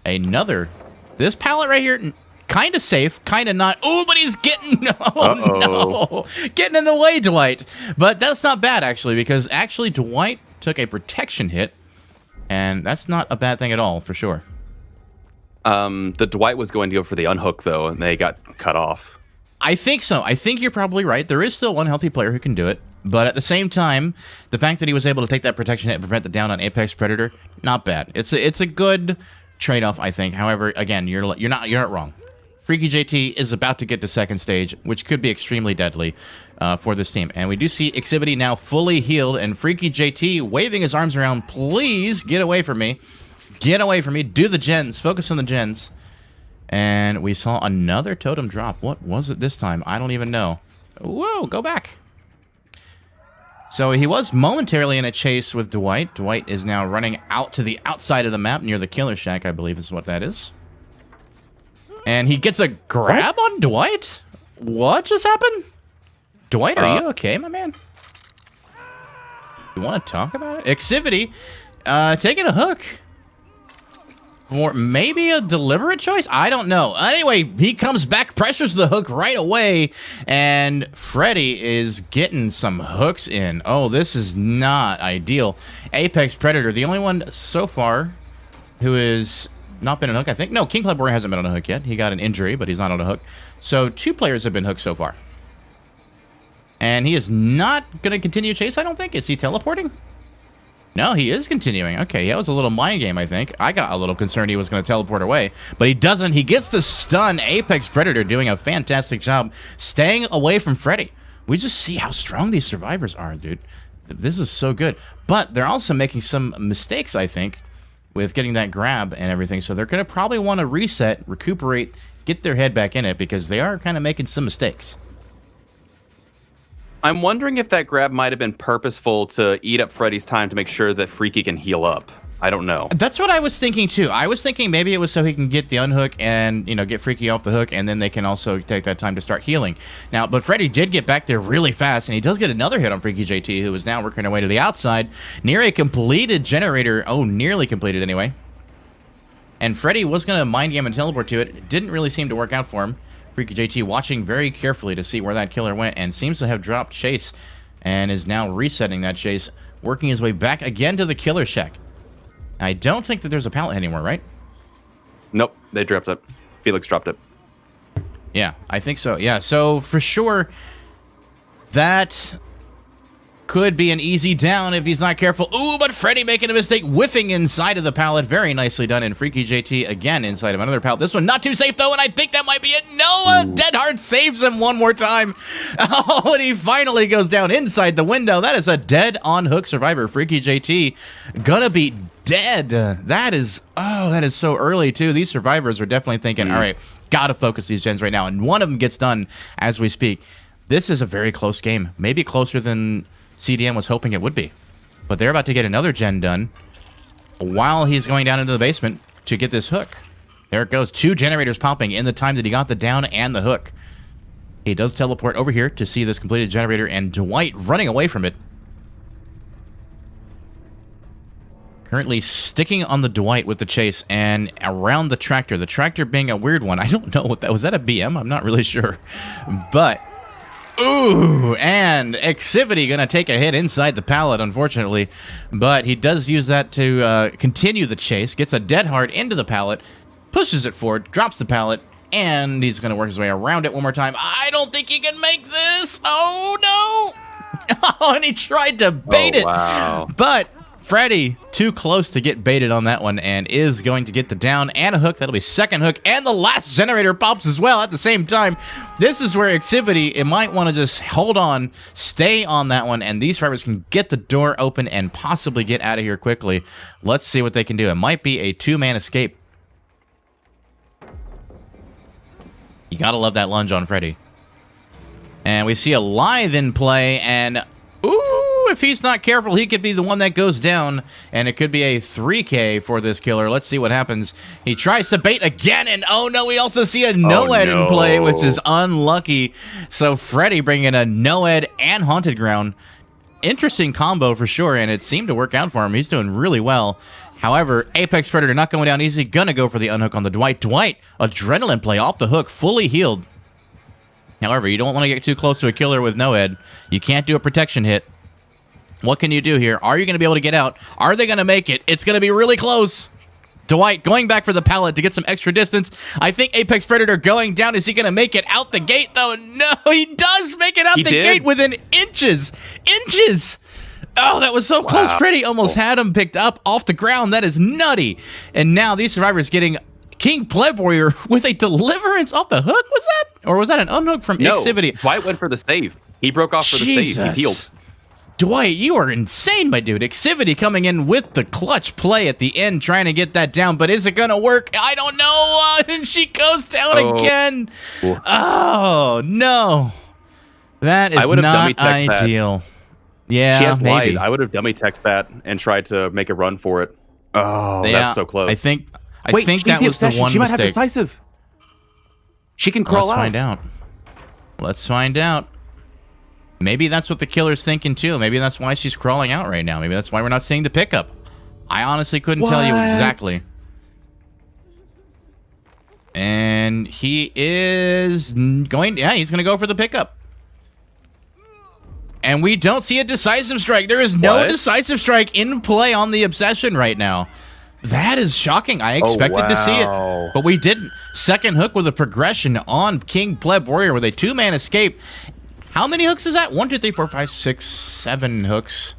this pallet right here. Kind of safe, kind of not. Oh, but he's getting... no. Getting in the way, Dwight. But that's not bad, actually, because actually Dwight took a protection hit, and that's not a bad thing at all, for sure. The Dwight was going to go for the unhook, though, and they got cut off. I think so. I think you're probably right. There is still one healthy player who can do it. But at the same time, the fact that he was able to take that protection hit and prevent the down on Apex Predator, not bad. It's a good trade-off, I think. However, again, you're not wrong. Freaky JT is about to get to second stage, which could be extremely deadly for this team. And we do see Exhibity now fully healed, and Freaky JT waving his arms around. Please get away from me. Get away from me. Do the gens. Focus on the gens. And we saw another totem drop. What was it this time? I don't even know. Whoa, go back. So he was momentarily in a chase with Dwight. Dwight is now running out to the outside of the map near the killer shack, I believe is what that is. And he gets a grab on Dwight? What just happened? Dwight, are you okay, my man? You want to talk about it? Exhibity, taking a hook. For maybe a deliberate choice? I don't know. Anyway, he comes back, pressures the hook right away, and Freddy is getting some hooks in. Oh, this is not ideal. Apex Predator, the only one so far who is... not been on a hook, I think. No, King Pleb Warrior hasn't been on a hook yet. He got an injury, but he's not on a hook. So 2 players have been hooked so far. And he is not going to continue chase, I don't think. Is he teleporting? No, he is continuing. Okay, that was a little mind game, I think. I got a little concerned he was going to teleport away. But he doesn't. He gets the stun. Apex Predator doing a fantastic job staying away from Freddy. We just see how strong these survivors are, dude. This is so good. But they're also making some mistakes, I think, with getting that grab and everything. So they're going to probably want to reset, recuperate, get their head back in it, because they are kind of making some mistakes. I'm wondering if that grab might have been purposeful to eat up Freddy's time to make sure that Freaky can heal up. I don't know. That's what I was thinking, too. I was thinking maybe it was so he can get the unhook and, you know, get Freaky off the hook, and then they can also take that time to start healing. Now, but Freddy did get back there really fast, and he does get another hit on Freaky JT, who is now working her way to the outside, near a completed generator. Oh, nearly completed anyway. And Freddy was going to mind game and teleport to it. It didn't really seem to work out for him. Freaky JT watching very carefully to see where that killer went, and seems to have dropped chase, and is now resetting that chase, working his way back again to the killer shack. I don't think that there's a pallet anymore, right? Nope, they dropped it. Felix dropped it. Yeah, I think so. Yeah, so for sure, that could be an easy down if he's not careful. Ooh, but Freddy making a mistake, whiffing inside of the pallet. Very nicely done. And Freaky JT again inside of another pallet. This one not too safe, though, and I think that might be it. Noah Dead Hard saves him one more time. Oh, and he finally goes down inside the window. That is a dead on hook survivor. Freaky JT gonna be dead. That is so early, too. These survivors are definitely thinking, all right, gotta focus these gens right now. And one of them gets done as we speak. This is a very close game. Maybe closer than CDM was hoping it would be. But they're about to get another gen done while he's going down into the basement to get this hook. There it goes. 2 generators popping in the time that he got the down and the hook. He does teleport over here to see this completed generator, and Dwight running away from it. Currently sticking on the Dwight with the chase and around the tractor. The tractor being a weird one. I don't know what that was. That a BM? I'm not really sure. But ooh, and Exivity gonna take a hit inside the pallet, unfortunately. But he does use that to continue the chase. Gets a dead hard into the pallet, pushes it forward, drops the pallet, and he's gonna work his way around it one more time. I don't think he can make this. Oh no! Oh, and he tried to bait it. Wow. But Freddy, too close to get baited on that one, and is going to get the down and a hook. That'll be second hook, and the last generator pops as well at the same time. This is where Exivity, it might want to just hold on, stay on that one, and these drivers can get the door open and possibly get out of here quickly. Let's see what they can do. It might be a 2-man escape. You gotta love that lunge on Freddy. And we see a lithe in play, and ooh, if he's not careful, he could be the one that goes down, and it could be a 3K for this killer. Let's see what happens. He tries to bait again, and oh no, we also see a no-ed in play, which is unlucky. So Freddy bringing a no-ed and Haunted Ground. Interesting combo for sure, and it seemed to work out for him. He's doing really well. However, Apex Predator not going down easy, gonna go for the unhook on the Dwight. Dwight, adrenaline play off the hook, fully healed. However, you don't want to get too close to a killer with no-ed. You can't do a protection hit. What can you do here? Are you going to be able to get out? Are they going to make it? It's going to be really close. Dwight going back for the pallet to get some extra distance. I think Apex Predator going down. Is he going to make it out the gate, though? No, he does make it out the gate within inches. Inches! Oh, that was so close. Freddy almost had him picked up off the ground. That is nutty. And now these survivors getting King Pleb Warrior with a deliverance off the hook. Was that? Or was that an unhook from Exivity? Dwight went for the save. He broke off for the save. He healed. Dwight, you are insane, my dude. Exivity coming in with the clutch play at the end, trying to get that down. But is it going to work? I don't know. And she goes down again. Oh, no. That is not ideal. That. Yeah, she has maybe. light. I would have dummy tech that and tried to make a run for it. Oh, yeah, that's so close. I think that was the one she might mistake. have decisive. She can crawl out. Let's find out. Let's find out. Maybe that's what the killer's thinking, too. Maybe that's why she's crawling out right now. Maybe that's why we're not seeing the pickup. I honestly couldn't tell you exactly. And he is going... Yeah, he's going to go for the pickup. And we don't see a decisive strike. There is no decisive strike in play on the Obsession right now. That is shocking. I expected to see it, but we didn't. Second hook with a progression on King Pleb Warrior with a 2-man escape. How many hooks is that? 1, 2, 3, 4, 5, 6, 7 hooks.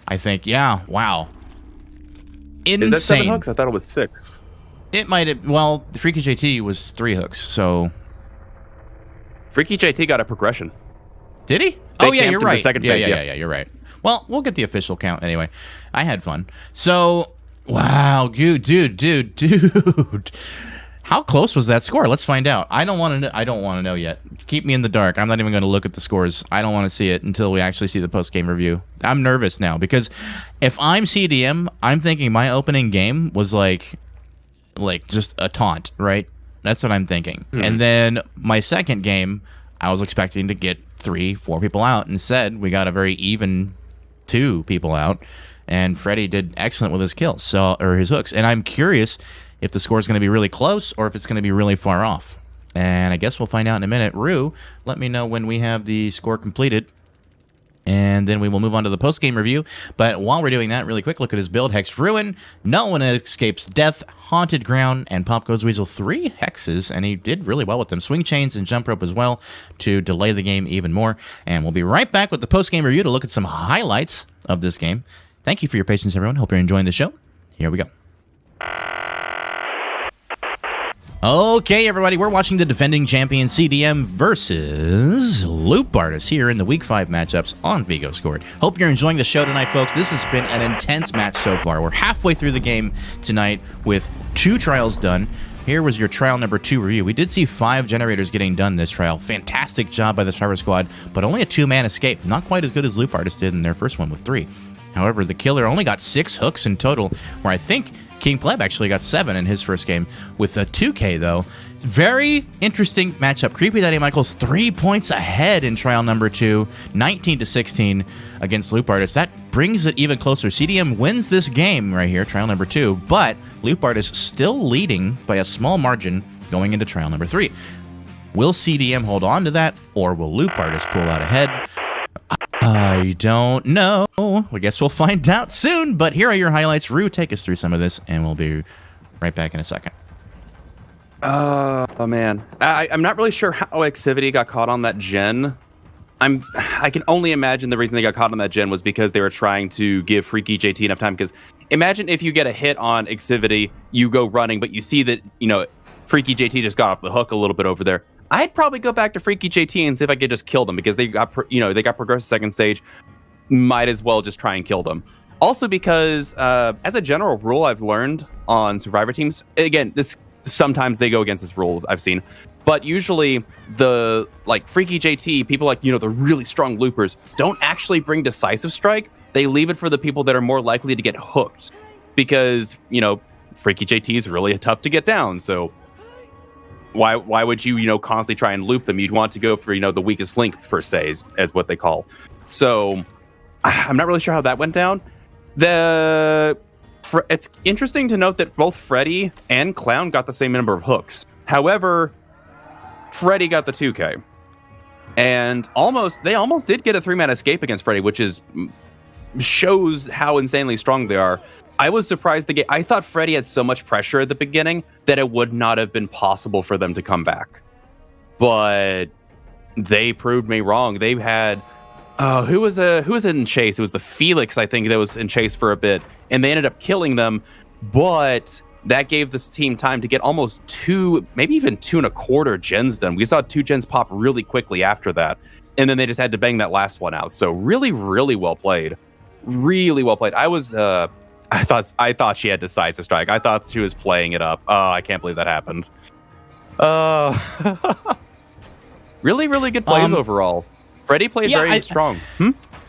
I think. Yeah. Wow. Insane. Is that 7 hooks? I thought it was 6. It might have. Well, the Freaky JT was 3 hooks. So. Freaky JT got a progression. Did he? They yeah, you're right. Yeah, you're right. Well, we'll get the official count anyway. I had fun. So, wow, dude. How close was that score? Let's find out. I don't want to know yet. Keep me in the dark. I'm not even going to look at the scores. I don't want to see it until we actually see the post-game review. I'm nervous now because if I'm CDM, I'm thinking my opening game was like just a taunt, right? That's what I'm thinking. And then my second game, I was expecting to get 3, 4 people out. Instead, we got a very even 2 people out, and Freddy did excellent with his kills, or his hooks. And I'm curious if the score is going to be really close or if it's going to be really far off. And I guess we'll find out in a minute. Rue, let me know when we have the score completed. and then we will move on to the post-game review. But while we're doing that, really quick, look at his build. Hex Ruin, No One Escapes Death, Haunted Ground, and Pop Goes Weasel. 3 hexes, and he did really well with them. Swing Chains and Jump Rope as well to delay the game even more. And we'll be right back with the post-game review to look at some highlights of this game. Thank you for your patience, everyone. Hope you're enjoying the show. Here we go. Okay, everybody, we're watching the defending champion CDM versus Loop Artist here in the Week 5 matchups on Vigo Scored. Hope you're enjoying the show tonight, folks. This has been an intense match so far. We're halfway through the game tonight with 2 trials done. Here was your trial number 2 review. We did see 5 generators getting done this trial. Fantastic job by the Survivor Squad, but only a 2-man escape. Not quite as good as Loop Artist did in their first one with 3. However, the killer only got 6 hooks in total, where I think King Pleb actually got 7 in his first game with a 2K, though. Very interesting matchup. Creepy Daddy Michaels 3 points ahead in trial number 2, 19-16 against Loop Artist. That brings it even closer. CDM wins this game right here, trial number 2, but Loop Artist still leading by a small margin going into trial number 3. Will CDM hold on to that, or will Loop Artist pull out ahead? I don't know. I guess we'll find out soon, but here are your highlights. Rue, take us through some of this, and we'll be right back in a second. Oh, man. I'm not really sure how Activity got caught on that gen. I can only imagine the reason they got caught on that gen was because they were trying to give Freaky JT enough time, because imagine if you get a hit on Activity, you go running, but you see that, Freaky JT just got off the hook a little bit over there. I'd probably go back to Freaky JT and see if I could just kill them, because they got progressed second stage. Might as well just try and kill them. Also because, as a general rule, I've learned on Survivor teams, again, sometimes they go against this rule I've seen, but usually the Freaky JT, people the really strong loopers don't actually bring decisive strike. They leave it for the people that are more likely to get hooked, because Freaky JT is really tough to get down. So why would you constantly try and loop them? You'd want to go for the weakest link, per se, as what they call. So I'm not really sure how that went down. It's interesting to note that both Freddy and Clown got the same number of hooks. However, Freddy got the 2K, and they almost did get a 3-man escape against Freddy, which shows how insanely strong they are. I was surprised I thought Freddy had so much pressure at the beginning that it would not have been possible for them to come back. But they proved me wrong. They had who was in chase? It was the Felix, I think, that was in chase for a bit, and they ended up killing them. But that gave this team time to get almost 2, maybe even 2.25 gens done. We saw 2 gens pop really quickly after that, and then they just had to bang that last one out. So really, really well played. Really well played. I thought she had decisive strike. I thought she was playing it up. Oh, I can't believe that happened. Really, really good plays overall. Freddy played very strong.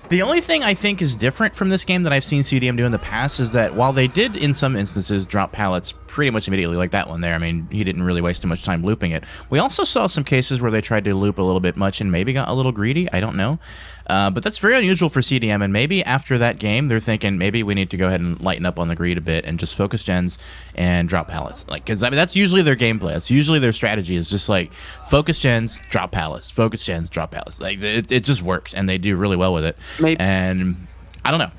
The only thing I think is different from this game that I've seen CDM do in the past is that while they did, in some instances, drop pallets pretty much immediately, like that one there, I mean, he didn't really waste too much time looping it. We also saw some cases where they tried to loop a little bit much and maybe got a little greedy. I don't know. But that's very unusual for CDM, and maybe after that game, they're thinking maybe we need to go ahead and lighten up on the greed a bit and just focus gens and drop pallets. Because that's usually their gameplay. That's usually their strategy, is just focus gens, drop pallets, focus gens, drop pallets. It just works, and they do really well with it. Maybe. And I don't know.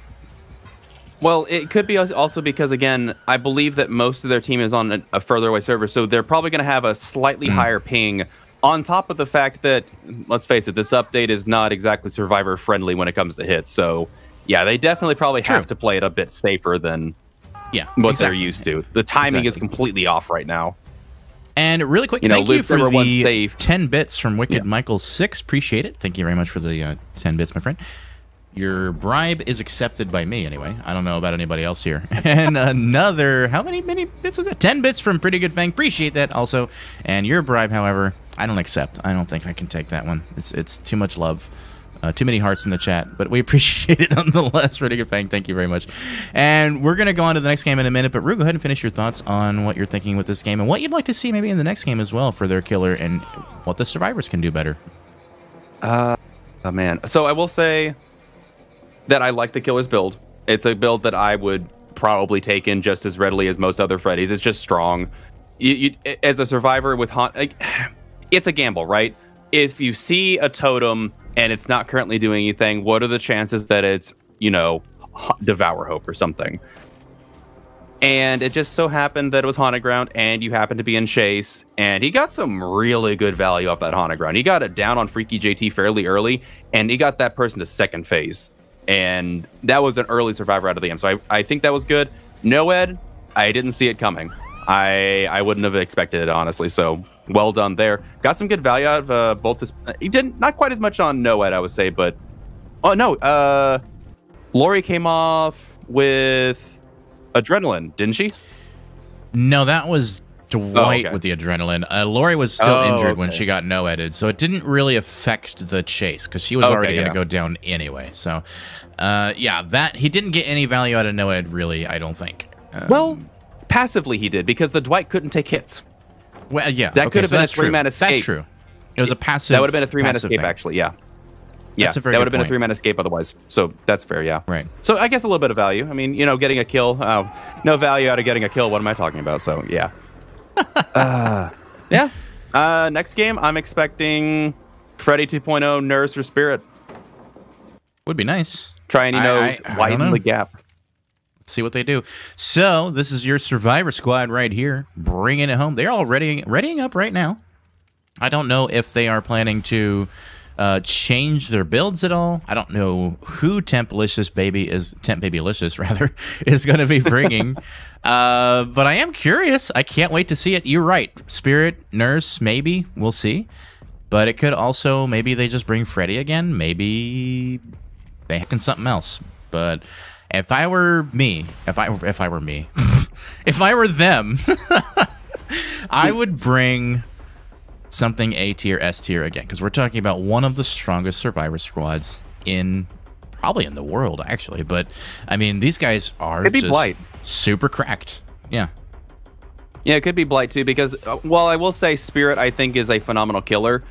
Well, it could be also because, again, I believe that most of their team is on a further away server, so they're probably going to have a slightly higher ping. On top of the fact that, let's face it, this update is not exactly Survivor friendly when it comes to hits. So, yeah, they definitely probably have to play it a bit safer than what they're used to. The timing is completely off right now. And really quick, thank you for the 10 bits from Wicked Michael 6. Appreciate it. Thank you very much for the 10 bits, my friend. Your bribe is accepted by me, anyway. I don't know about anybody else here. And another, how many bits was that? 10 bits from Pretty Good Fang. Appreciate that also. And your bribe, however, I don't accept. I don't think I can take that one. It's too much love. Too many hearts in the chat. But we appreciate it nonetheless. Pretty Good Fang, thank you very much. And we're going to go on to the next game in a minute. But Rue, go ahead and finish your thoughts on what you're thinking with this game and what you'd like to see maybe in the next game as well for their killer and what the survivors can do better. Oh, man. So I will say that I like the killer's build. It's a build that I would probably take in just as readily as most other Freddys. It's just strong. You as a survivor with it's a gamble, right? If you see a totem and it's not currently doing anything, what are the chances that it's, Devour Hope or something? And it just so happened that it was Haunted Ground, and you happened to be in Chase, and he got some really good value off that Haunted Ground. He got it down on Freaky JT fairly early, and he got that person to second phase. And that was an early survivor out of the game. So I think that was good. Noed, I didn't see it coming. I wouldn't have expected it, honestly. So well done there. Got some good value out of both this. He didn't, not quite as much on Noed, I would say, but oh no, Lori came off with adrenaline, didn't she? No, that was Dwight okay. with the adrenaline. Lori was still injured when she got no-edited, so it didn't really affect the chase because she was already going to go down anyway. So, that he didn't get any value out of no-ed, really, I don't think. Well, passively he did because the Dwight couldn't take hits. Well, yeah. That could have been a three-man escape. That's true. It was a passive. That would have been a three-man escape, thing. actually, yeah. That's a very that would good have been a point. three-man escape otherwise. So that's fair, yeah. Right. So I guess a little bit of value. I mean, getting a kill. No value out of getting a kill. What am I talking about? So, yeah. Next game, I'm expecting Freddy 2.0 Nurse or Spirit. Would be nice. Try and, widen the gap. Let's see what they do. So, this is your Survivor Squad right here. Bringing it home. They're all readying up right now. I don't know if they are planning to change their builds at all. I don't know who Temp Babylicious rather is going to be bringing, but I am curious. I can't wait to see it. You're right, Spirit, Nurse, maybe we'll see, but it could also maybe they just bring Freddy again. Maybe they hack in something else. But if I were me, if I were them, I would bring something A tier, S tier again, because we're talking about one of the strongest Survivor Squads probably in the world, actually. But I mean, these guys are Could be just Blight. super cracked. Yeah. Yeah, it could be Blight too, because while I will say Spirit, I think, is a phenomenal killer.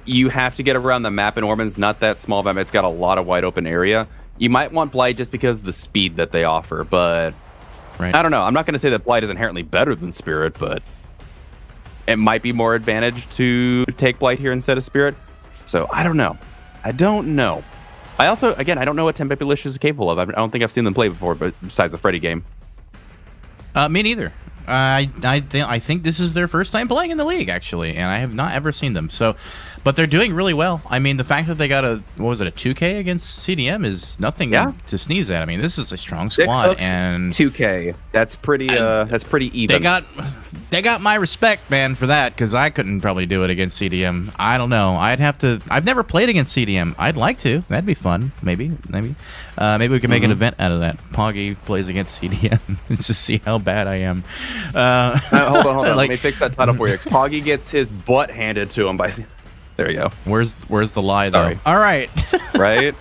You have to get around the map, and Orban's not that small map. It's got a lot of wide open area. You might want Blight just because of the speed that they offer, but Right. I don't know. I'm not going to say that Blight is inherently better than Spirit, but it might be more advantage to take Blight here instead of Spirit. So I don't know. I also, again, I don't know what Temp Babylicious is capable of. I don't think I've seen them play before, but besides the Freddy game. Me neither. I think this is their first time playing in the league, actually, and I have not ever seen them. So, but they're doing really well. I mean, the fact that they got a 2K against CDM is nothing to sneeze at. I mean, this is a strong squad, and 2K. That's pretty even. They got my respect, man, for that, because I couldn't probably do it against CDM. I don't know. I've never played against CDM. I'd like to. That'd be fun. Maybe we can make an event out of that. Poggy plays against CDM. Let's just see how bad I am. Hold on. Let me fix that title for you. Poggy gets his butt handed to him by. There you go. Where's the lie, though? Sorry. All right. Right?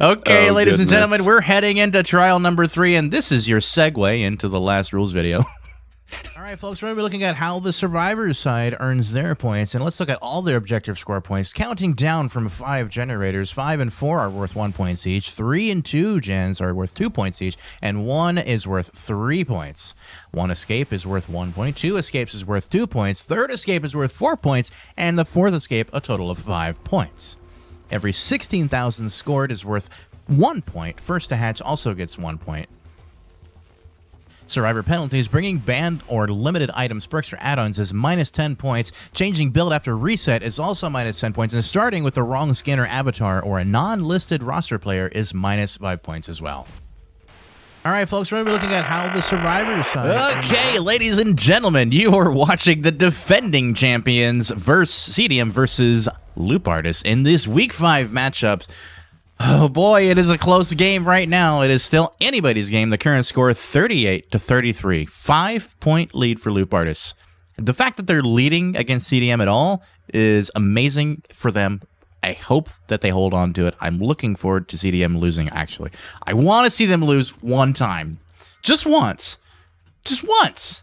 Okay, ladies and goodness. gentlemen, we're heading into trial number 3, and this is your segue into the last rules video. All right, folks, we're going to be looking at how the Survivors side earns their points, and let's look at all their objective score points, counting down from 5 generators. 5 and 4 are worth 1 point each, 3 and 2 gens are worth 2 points each, and 1 is worth 3 points. 1 escape is worth 1 point, 2 escapes is worth 2 points, 3rd escape is worth 4 points, and the 4th escape a total of 5 points. Every 16,000 scored is worth 1 point. First to hatch also gets 1 point. Survivor penalties: bringing banned or limited items, perks, or add-ons is minus 10 points. Changing build after reset is also minus 10 points. And starting with the wrong skin or avatar or a non-listed roster player is minus 5 points as well. All right, folks, we're going to be looking at how the Survivors side... Okay, ladies and gentlemen, you are watching the defending champions CDM versus Loop Artists in this Week 5 matchups. Oh boy, it is a close game right now. It is still anybody's game. The current score 38-33. 5-point lead for Loop Artists. The fact that they're leading against CDM at all is amazing for them. I hope that they hold on to it. I'm looking forward to CDM losing, actually. I want to see them lose one time. Just once. Just once.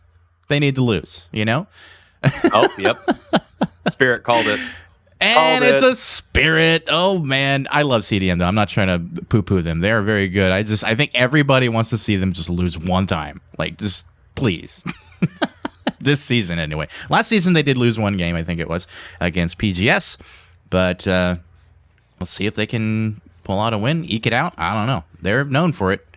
They need to lose, you know? Oh, yep. Spirit called it. And it's a Spirit. Oh, man. I love CDM, though. I'm not trying to poo-poo them. They are very good. I think everybody wants to see them just lose one time. Like, just please. This season, anyway. Last season, they did lose one game, I think it was, against PGS. But let's see if they can pull out a win, eke it out. I don't know. They're known for it.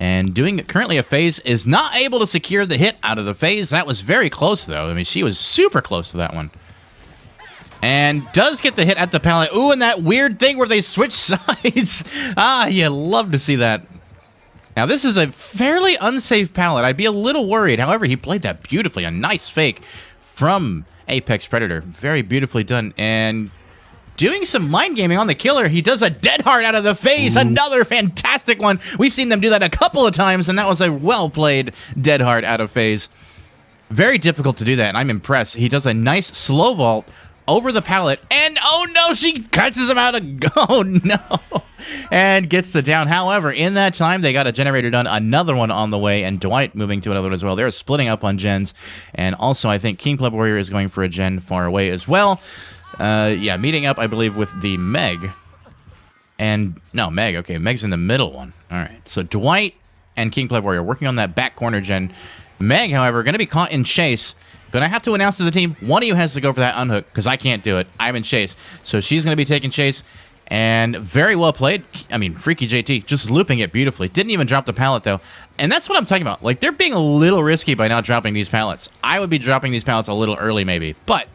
And doing currently a phase is not able to secure the hit out of the phase. That was very close, though. I mean, she was super close to that one. And does get the hit at the pallet. Ooh, and that weird thing where they switch sides. You love to see that. Now, this is a fairly unsafe pallet. I'd be a little worried. However, he played that beautifully. A nice fake from Apex Predator. Very beautifully done. And doing some mind gaming on the killer. He does a dead hard out of the face. Ooh. Another fantastic one. We've seen them do that a couple of times, and that was a well-played dead hard out of phase. Very difficult to do that, and I'm impressed. He does a nice slow vault over the pallet, and oh no, she catches him out of, oh no, and gets the down. However, in that time, they got a generator done, another one on the way, and Dwight moving to another one as well. They're splitting up on gens, and also I think King Club Warrior is going for a gen far away as well. Yeah, meeting up, I believe, with the Meg, and no, Meg, okay, Meg's in the middle one. All right, so Dwight and King Club Warrior working on that back corner gen. Meg, however, going to be caught in chase. Gonna have to announce to the team, one of you has to go for that unhook, because I can't do it. I'm in chase. So she's gonna be taking chase, and very well played. I mean, Freaky JT, just looping it beautifully. Didn't even drop the pallet, though. And that's what I'm talking about. Like, they're being a little risky by not dropping these pallets. I would be dropping these pallets a little early, maybe. But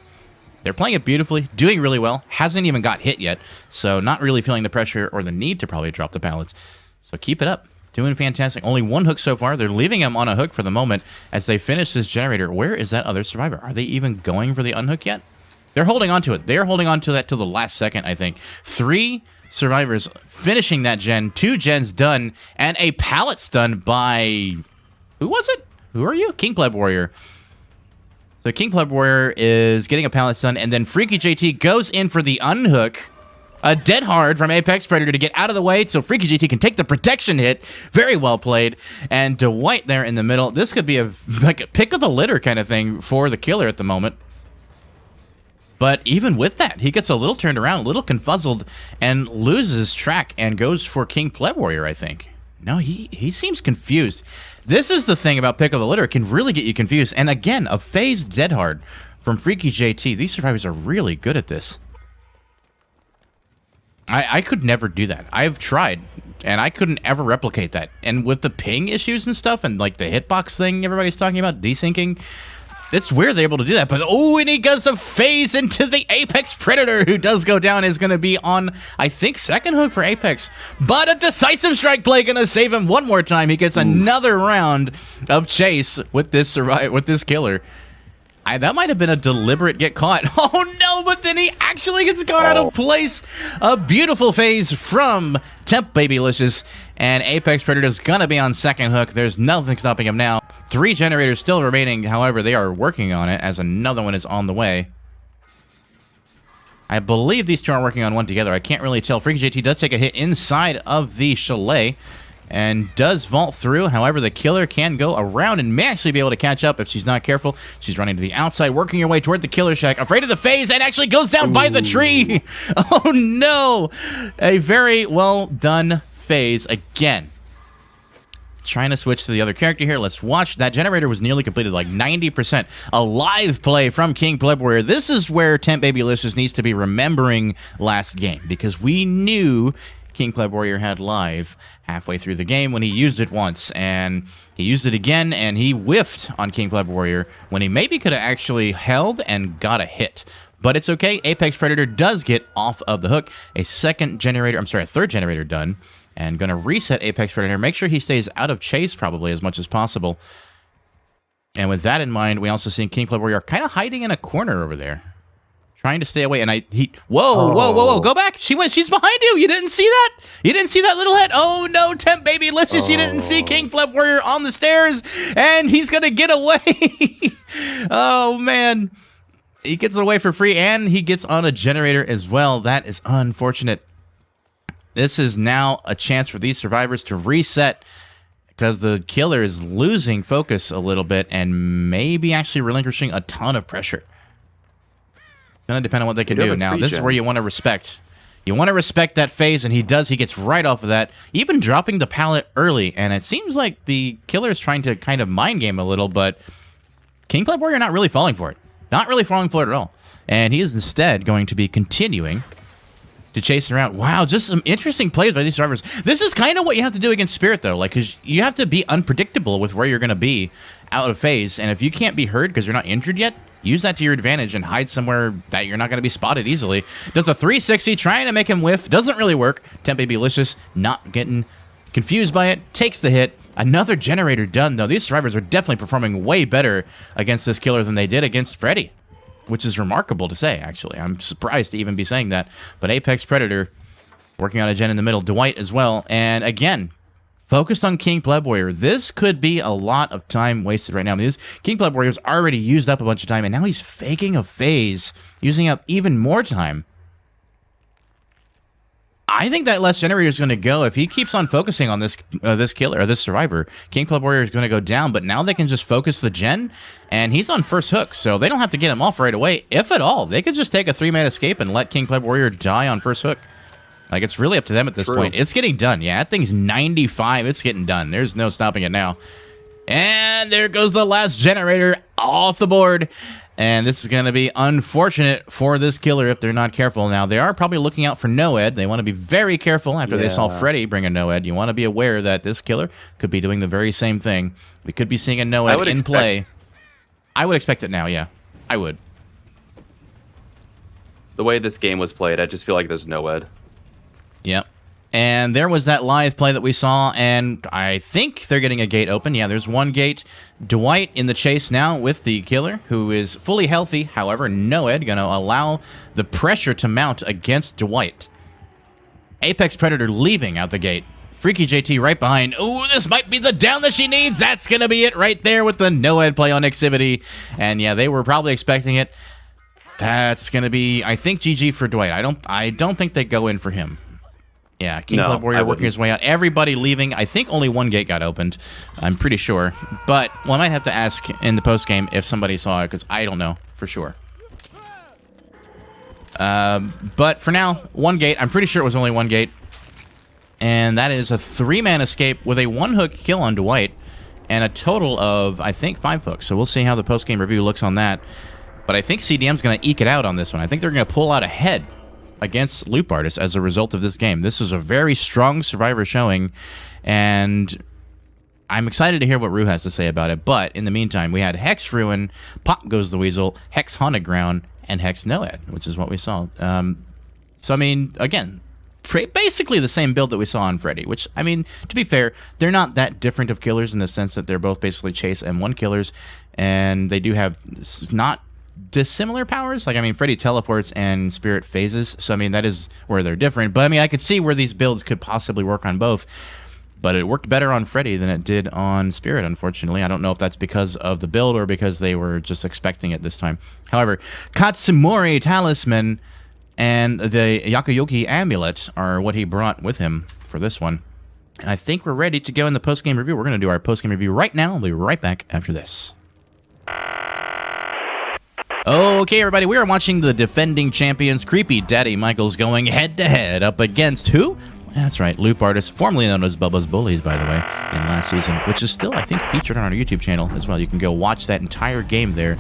they're playing it beautifully, doing really well. Hasn't even got hit yet, so not really feeling the pressure or the need to probably drop the pallets. So keep it up. Doing fantastic. Only one hook so far. They're leaving him on a hook for the moment as they finish this generator. Where is that other survivor? Are they even going for the unhook yet? They're holding on to it. They're holding on to that till the last second, I think. 3 survivors finishing that gen. 2 gens done. And a pallet stun by... Who was it? Who are you? King Pleb Warrior. So King Pleb Warrior is getting a pallet stun. And then Freaky JT goes in for the unhook. A dead hard from Apex Predator to get out of the way so Freaky GT can take the protection hit. Very well played. And Dwight there in the middle. This could be like a pick of the litter kind of thing for the killer at the moment. But even with that, he gets a little turned around, a little confuzzled, and loses track and goes for King Pleb Warrior, I think. No, he seems confused. This is the thing about pick of the litter. It can really get you confused. And again, a phased dead hard from Freaky JT. These survivors are really good at this. I could never do that. I've tried, and I couldn't ever replicate that. And with the ping issues and stuff, and like the hitbox thing everybody's talking about, desyncing, it's weird they're able to do that. But oh, and he goes a phase into the Apex Predator, who does go down, is going to be on, I think, second hook for Apex. But a decisive strike play going to save him one more time. He gets another round of chase with this killer. That might have been a deliberate get caught. Oh no, but then he actually gets caught out of place. A beautiful phase from Temp Babylicious. And Apex Predator's gonna be on second hook. There's nothing stopping him now. 3 generators still remaining. However, they are working on it as another one is on the way. I believe these 2 are working on one together. I can't really tell. Freaky JT does take a hit inside of the chalet and does vault through. However, the killer can go around and may actually be able to catch up if she's not careful. She's running to the outside, working her way toward the killer shack, afraid of the phase, and actually goes down by the tree. Oh no! A very well done phase again. Trying to switch to the other character here. Let's watch. That generator was nearly completed, like 90%. A live play from King Pleb Warrior. This is where Temp Babylicious needs to be remembering last game, because we knew King Pleb Warrior had live halfway through the game when he used it once, and he used it again, and he whiffed on King Pleb Warrior when he maybe could have actually held and got a hit. But it's okay. Apex Predator does get off of the hook. A third generator done, and going to reset Apex Predator. Make sure he stays out of chase probably as much as possible. And with that in mind, we also see King Pleb Warrior kind of hiding in a corner over there, trying to stay away, and whoa, go back. She's behind you. You didn't see that? You didn't see that little head? Oh no, Temp Babylicious, you didn't see King Pleb Warrior on the stairs, and he's gonna get away. Oh man. He gets away for free, and he gets on a generator as well. That is unfortunate. This is now a chance for these survivors to reset, because the killer is losing focus a little bit and maybe actually relinquishing a ton of pressure. Gonna depend on what they can do. Now, this is where you want to respect. You want to respect that phase, and he does. He gets right off of that, even dropping the pallet early. And it seems like the killer is trying to kind of mind game a little, but King Pleb Warrior not really falling for it. Not really falling for it at all. And he is instead going to be continuing to chase around. Wow, just some interesting plays by these survivors. This is kind of what you have to do against Spirit, though, like, because you have to be unpredictable with where you're going to be out of phase, and if you can't be heard because you're not injured yet, use that to your advantage and hide somewhere that you're not going to be spotted easily. Does a 360, trying to make him whiff. Doesn't really work. Tempe Belicious not getting confused by it. Takes the hit. Another generator done, though. These survivors are definitely performing way better against this killer than they did against Freddy, which is remarkable to say, actually. I'm surprised to even be saying that. But Apex Predator working on a gen in the middle. Dwight as well. And again, focused on King Pleb Warrior. This could be a lot of time wasted right now. I mean, this King Pleb Warrior's already used up a bunch of time, and now he's faking a phase, using up even more time. I think that less generator is going to go if he keeps on focusing on this this killer or this survivor. King Pleb Warrior is going to go down, but now they can just focus the gen, and he's on first hook, so they don't have to get him off right away, if at all. They could just take a 3-man escape and let King Pleb Warrior die on first hook. Like, it's really up to them at this point. It's getting done. Yeah, that thing's 95. It's getting done. There's no stopping it now. And there goes the last generator off the board. And this is going to be unfortunate for this killer if they're not careful. Now, they are probably looking out for Noed. They want to be very careful after they saw Freddy bring a Noed. You want to be aware that this killer could be doing the very same thing. We could be seeing a Noed in play. I would expect it now, yeah. I would. The way this game was played, I just feel like there's Noed. Yep. And there was that live play that we saw, and I think they're getting a gate open. Yeah, there's one gate. Dwight in the chase now with the killer, who is fully healthy. However, Noed going to allow the pressure to mount against Dwight. Apex Predator leaving out the gate. Freaky JT right behind. Ooh, this might be the down that she needs. That's going to be it right there with the Noed play on Activity. And yeah, they were probably expecting it. That's going to be, I think, GG for Dwight. I don't think they go in for him. Yeah, King Pleb Warrior working his way out. Everybody leaving. I think only one gate got opened. I'm pretty sure. But, well, I might have to ask in the postgame if somebody saw it, because I don't know for sure. But for now, one gate. I'm pretty sure it was only one gate. And that is a 3-man escape with a 1-hook kill on Dwight. And a total of, I think, 5 hooks. So we'll see how the postgame review looks on that. But I think CDM's going to eke it out on this one. I think they're going to pull out ahead against Loop Artist as a result of this game. This is a very strong Survivor showing, and I'm excited to hear what Rue has to say about it. But in the meantime, we had Hex Ruin, Pop Goes the Weasel, Hex Haunted Ground, and Hex Noed, which is what we saw. So, I mean, again, basically the same build that we saw on Freddy, which, I mean, to be fair, they're not that different of killers in the sense that they're both basically Chase M1 killers, and they do have not dissimilar powers. Like, I mean, Freddy teleports and Spirit phases, so I mean, that is where they're different. But I mean, I could see where these builds could possibly work on both, but it worked better on Freddy than it did on Spirit, unfortunately. I don't know if that's because of the build or because they were just expecting it this time. However, Katsumori Talisman and the Yakuyoki Amulet are what he brought with him for this one. And I think we're ready to go in the post-game review. We're going to do our post-game review right now. We'll be right back after this. Okay, everybody, we are watching the defending champions, Creepy Daddy Michaels, going head-to-head up against who? That's right, Loop Artist, formerly known as Bubba's Bullies, by the way, in last season, which is still, I think, featured on our YouTube channel as well. You can go watch that entire game there,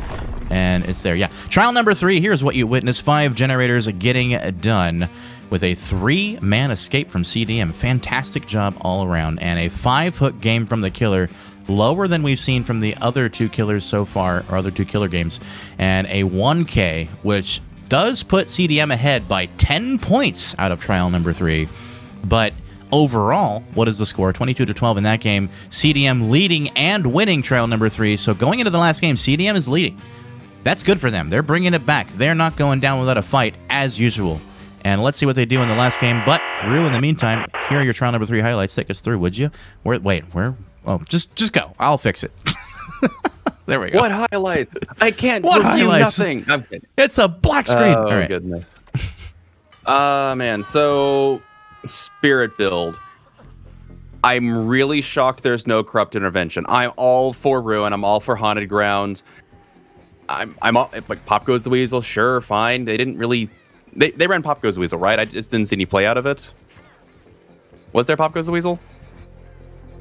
and it's there. Yeah, trial number 3, here's what you witnessed. 5 generators getting done with a 3-man escape from CDM. Fantastic job all around, and a 5-hook game from the killer, lower than we've seen from the other 2 killers so far, or other 2 killer games, and a 1K, which does put CDM ahead by 10 points out of trial number 3. But overall, what is the score? 22-12 in that game. CDM leading and winning trial number 3. So going into the last game, CDM is leading. That's good for them. They're bringing it back. They're not going down without a fight, as usual. And let's see what they do in the last game. But, Rue, in the meantime, here are your trial number 3 highlights. Take us through, would you? Where? Oh, just go. I'll fix it. There we go. What highlights? I can't review nothing. I'm kidding. It's a black screen. Oh, all right. Goodness. Man. So, Spirit build. I'm really shocked there's no corrupt intervention. I'm all for Ruin. I'm all for Haunted Ground. I'm all, like, Pop Goes the Weasel. Sure, fine. They didn't really... They ran Pop Goes the Weasel, right? I just didn't see any play out of it. Was there Pop Goes the Weasel?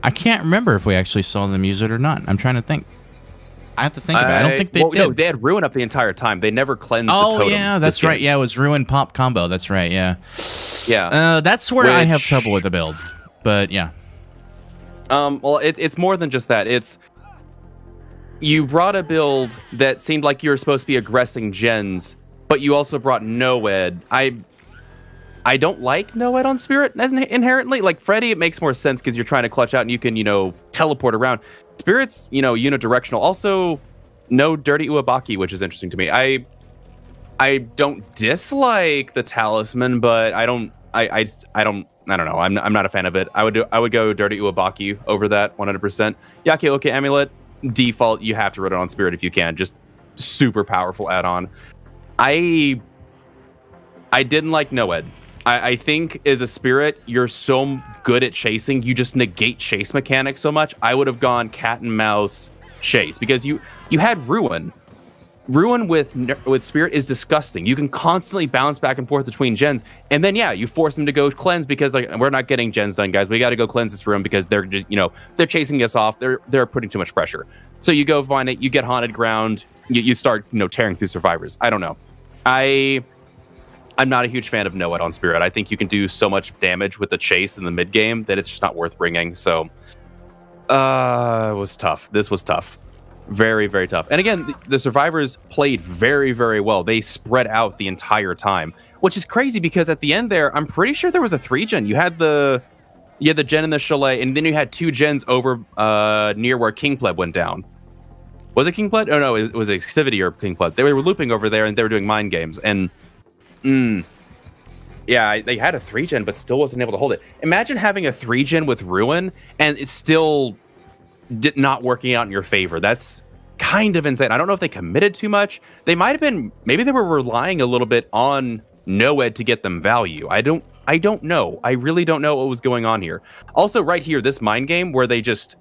I can't remember if we actually saw them use it or not. I'm trying to think. I have to think about it. I don't think they did. No, they had Ruin up the entire time. They never cleansed the totem. Yeah, that's right. Yeah, it was Ruin Pop combo. That's right, yeah. Yeah. That's where I have trouble with the build. But, yeah. Well, it's more than just that. It's... You brought a build that seemed like you were supposed to be aggressing gens, but you also brought Noed. I don't like Noed on Spirit inherently. Like, Freddy, it makes more sense because you're trying to clutch out and you can, teleport around. Spirit's, unidirectional. Also, no Dirty Uabaki, which is interesting to me. I don't dislike the Talisman, but I don't know. I'm not a fan of it. I would go Dirty Uabaki over that 100%. Yaki Oke Amulet, default, you have to run it on Spirit if you can. Just super powerful add-on. I didn't like Noed. I think as a Spirit, you're so good at chasing, you just negate chase mechanics so much. I would have gone cat and mouse chase because you had Ruin. Ruin with Spirit is disgusting. You can constantly bounce back and forth between gens, and then you force them to go cleanse because we're not getting gens done, guys. We got to go cleanse this room because they're just they're chasing us off. They're putting too much pressure. So you go find it. You get haunted ground. You start tearing through survivors. I don't know. I'm not a huge fan of Noed on Spirit. I think you can do so much damage with the chase in the mid game that it's just not worth bringing. So, it was tough. This was tough. Very, very tough. And again, the survivors played very, very well. They spread out the entire time, which is crazy because at the end there, I'm pretty sure there was a 3-gen. You had the gen in the chalet, and then you had 2 gens over near where King Pleb went down. Was it King Pleb? Oh no, it was Activity or King Pleb. They were looping over there and they were doing mind games. And yeah, they had a 3-gen, but still wasn't able to hold it. Imagine having a 3-gen with Ruin, and it's still not working out in your favor. That's kind of insane. I don't know if they committed too much. They might have been, maybe they were relying a little bit on Noed to get them value. I don't know. I really don't know what was going on here. Also, right here, this mind game where they just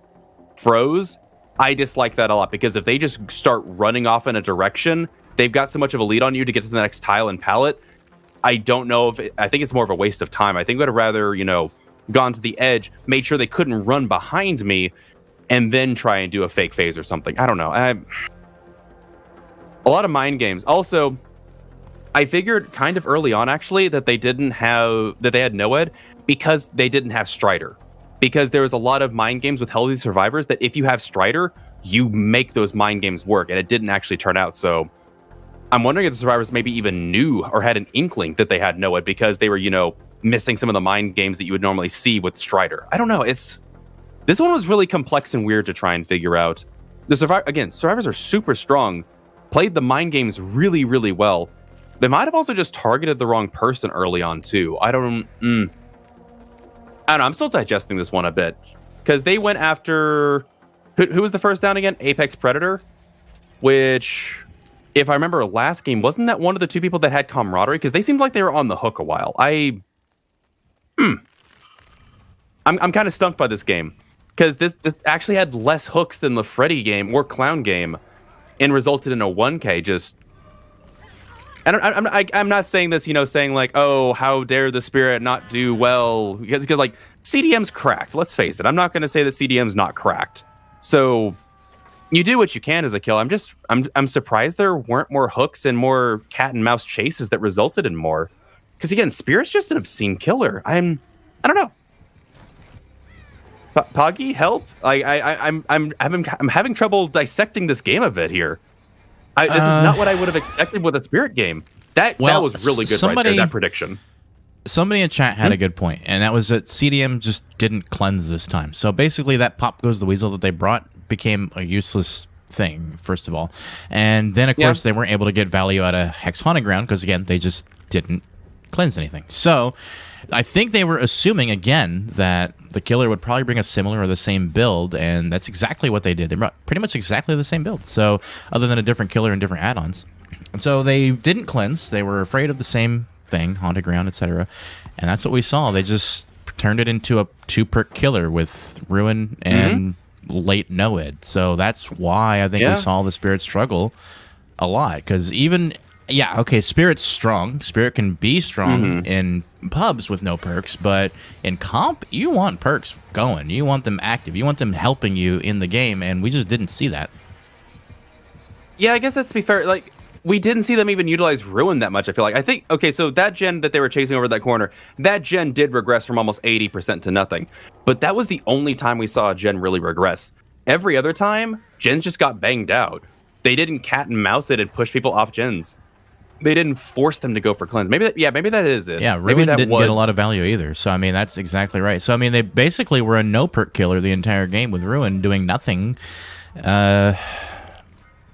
froze, I dislike that a lot because if they just start running off in a direction, they've got so much of a lead on you to get to the next tile and pallet. I don't know if I think it's more of a waste of time. I think I'd rather, gone to the edge, made sure they couldn't run behind me, and then try and do a fake phase or something. I don't know. A lot of mind games. Also, I figured kind of early on, actually, that they had Noed because they didn't have Strider. Because there was a lot of mind games with healthy survivors that if you have Strider, you make those mind games work, and it didn't actually turn out. So I'm wondering if the survivors maybe even knew or had an inkling that they had Noed because they were, missing some of the mind games that you would normally see with Strider. I don't know. This one was really complex and weird to try and figure out. Survivors are super strong, played the mind games really, really well. They might have also just targeted the wrong person early on too. I don't know. I'm still digesting this one a bit because they went after who was the first down again? Apex Predator, which, if I remember last game, wasn't that one of the 2 people that had camaraderie? Because they seemed like they were on the hook a while. I'm kind of stumped by this game because this actually had less hooks than the Freddy game or Clown game, and resulted in a 1K. Just, I'm not saying this, saying like, oh, how dare the Spirit not do well because like CDM's cracked. Let's face it. I'm not going to say that CDM's not cracked. So you do what you can as a kill. I'm surprised there weren't more hooks and more cat and mouse chases that resulted in more. Because again, Spirit's just an obscene killer. I don't know. Poggy, help! I'm having trouble dissecting this game a bit here. This is not what I would have expected with a Spirit game. That was really good right there. That prediction. Somebody in chat had a good point, and that was that CDM just didn't cleanse this time. So basically, that Pop Goes the Weasel that they brought became a useless thing, first of all. And then, of course, they weren't able to get value out of Hex Haunted Ground because, again, they just didn't cleanse anything. So I think they were assuming, again, that the killer would probably bring a similar or the same build, and that's exactly what they did. They brought pretty much exactly the same build, so other than a different killer and different add-ons. And so they didn't cleanse. They were afraid of the same thing, Haunted Ground, etc. And that's what we saw. They just turned it into a 2-perk killer with Ruin and late Noed. So that's why I think we saw the Spirit struggle a lot. Because even, Spirit's strong. Spirit can be strong in pubs with no perks, but in comp, you want perks going. You want them active. You want them helping you in the game, and we just didn't see that. Yeah, I guess that's to be fair. Like, we didn't see them even utilize Ruin that much, I feel like. I think, okay, so that gen that they were chasing over that corner, that gen did regress from almost 80% to nothing. But that was the only time we saw a gen really regress. Every other time, gens just got banged out. They didn't cat and mouse it and push people off gens. They didn't force them to go for cleanse. Maybe that is it. Yeah, Ruin didn't get a lot of value either. So, I mean, that's exactly right. So, I mean, they basically were a no-perk killer the entire game with Ruin doing nothing.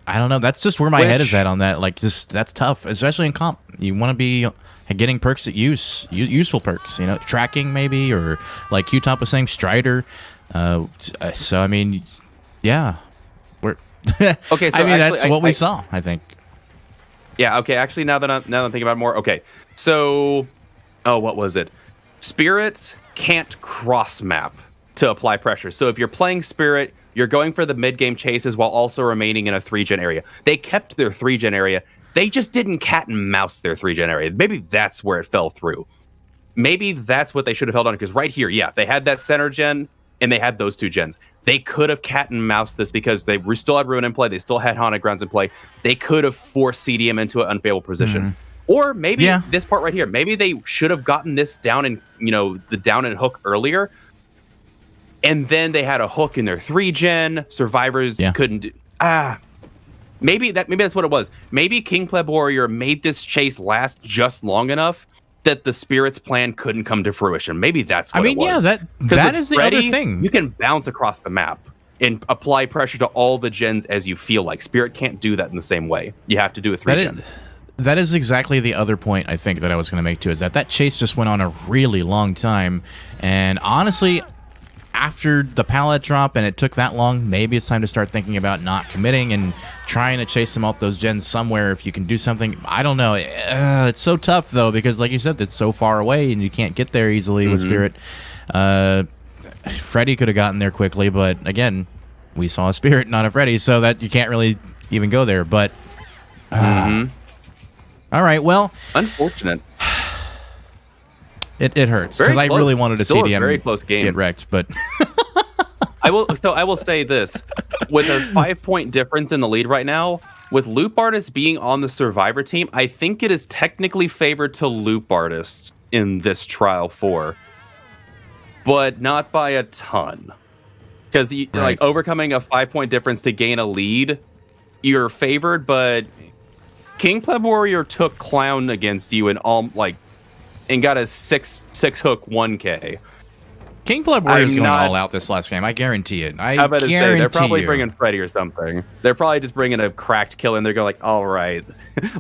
I don't know. That's just where my head is at on that. Like, just that's tough, especially in comp. You want to be getting perks that useful perks. You know, tracking maybe, or like Q-Top was saying, Strider. So I mean, yeah, we're okay. So I mean, actually, that's what we saw. I think. Yeah. Okay. Actually, now that I'm thinking about it more. Okay. So, what was it? Spirit can't cross map to apply pressure. So if you're playing Spirit, you're going for the mid-game chases while also remaining in a 3-gen area. They kept their 3-gen area. They just didn't cat and mouse their 3-gen area. Maybe that's where it fell through. Maybe that's what they should have held on, because right here, yeah, they had that center gen and they had those 2 gens. They could have cat and moused this because they still had Ruin in play. They still had Haunted Grounds in play. They could have forced CDM into an unfavorable position. Or maybe this part right here. Maybe they should have gotten this down in, the down and hook earlier. And then they had a hook in their 3-gen. Survivors couldn't do... Maybe that's what it was. Maybe King Pleb Warrior made this chase last just long enough that the Spirit's plan couldn't come to fruition. Maybe that's what it was. Yeah, that is Freddy, the other thing. You can bounce across the map and apply pressure to all the gens as you feel like. Spirit can't do that in the same way. You have to do a 3-gen. That is exactly the other point I think that I was going to make too, is that chase just went on a really long time. And honestly, after the pallet drop and it took that long, maybe it's time to start thinking about not committing and trying to chase them off those gens somewhere if you can do something. I don't know. It's so tough, though, because like you said, it's so far away and you can't get there easily with Spirit. Freddy could have gotten there quickly, but again, we saw a Spirit, not a Freddy, so that you can't really even go there. But all right, well, unfortunate. It hurts because I really wanted to see CDM very close game get wrecked, but I will say this: with a 5-point difference in the lead right now, with Loop Artists being on the Survivor team, I think it is technically favored to Loop Artists in this Trial 4, but not by a ton. Because like overcoming a 5-point difference to gain a lead, you're favored, but King Pleb Warrior took Clown against you and got a 6 hook 1K. King Pleb Warrior's going all out this last game. I guarantee it. I bet they're probably bringing Freddy or something. They're probably just bringing a cracked killer, and they're going like, all right,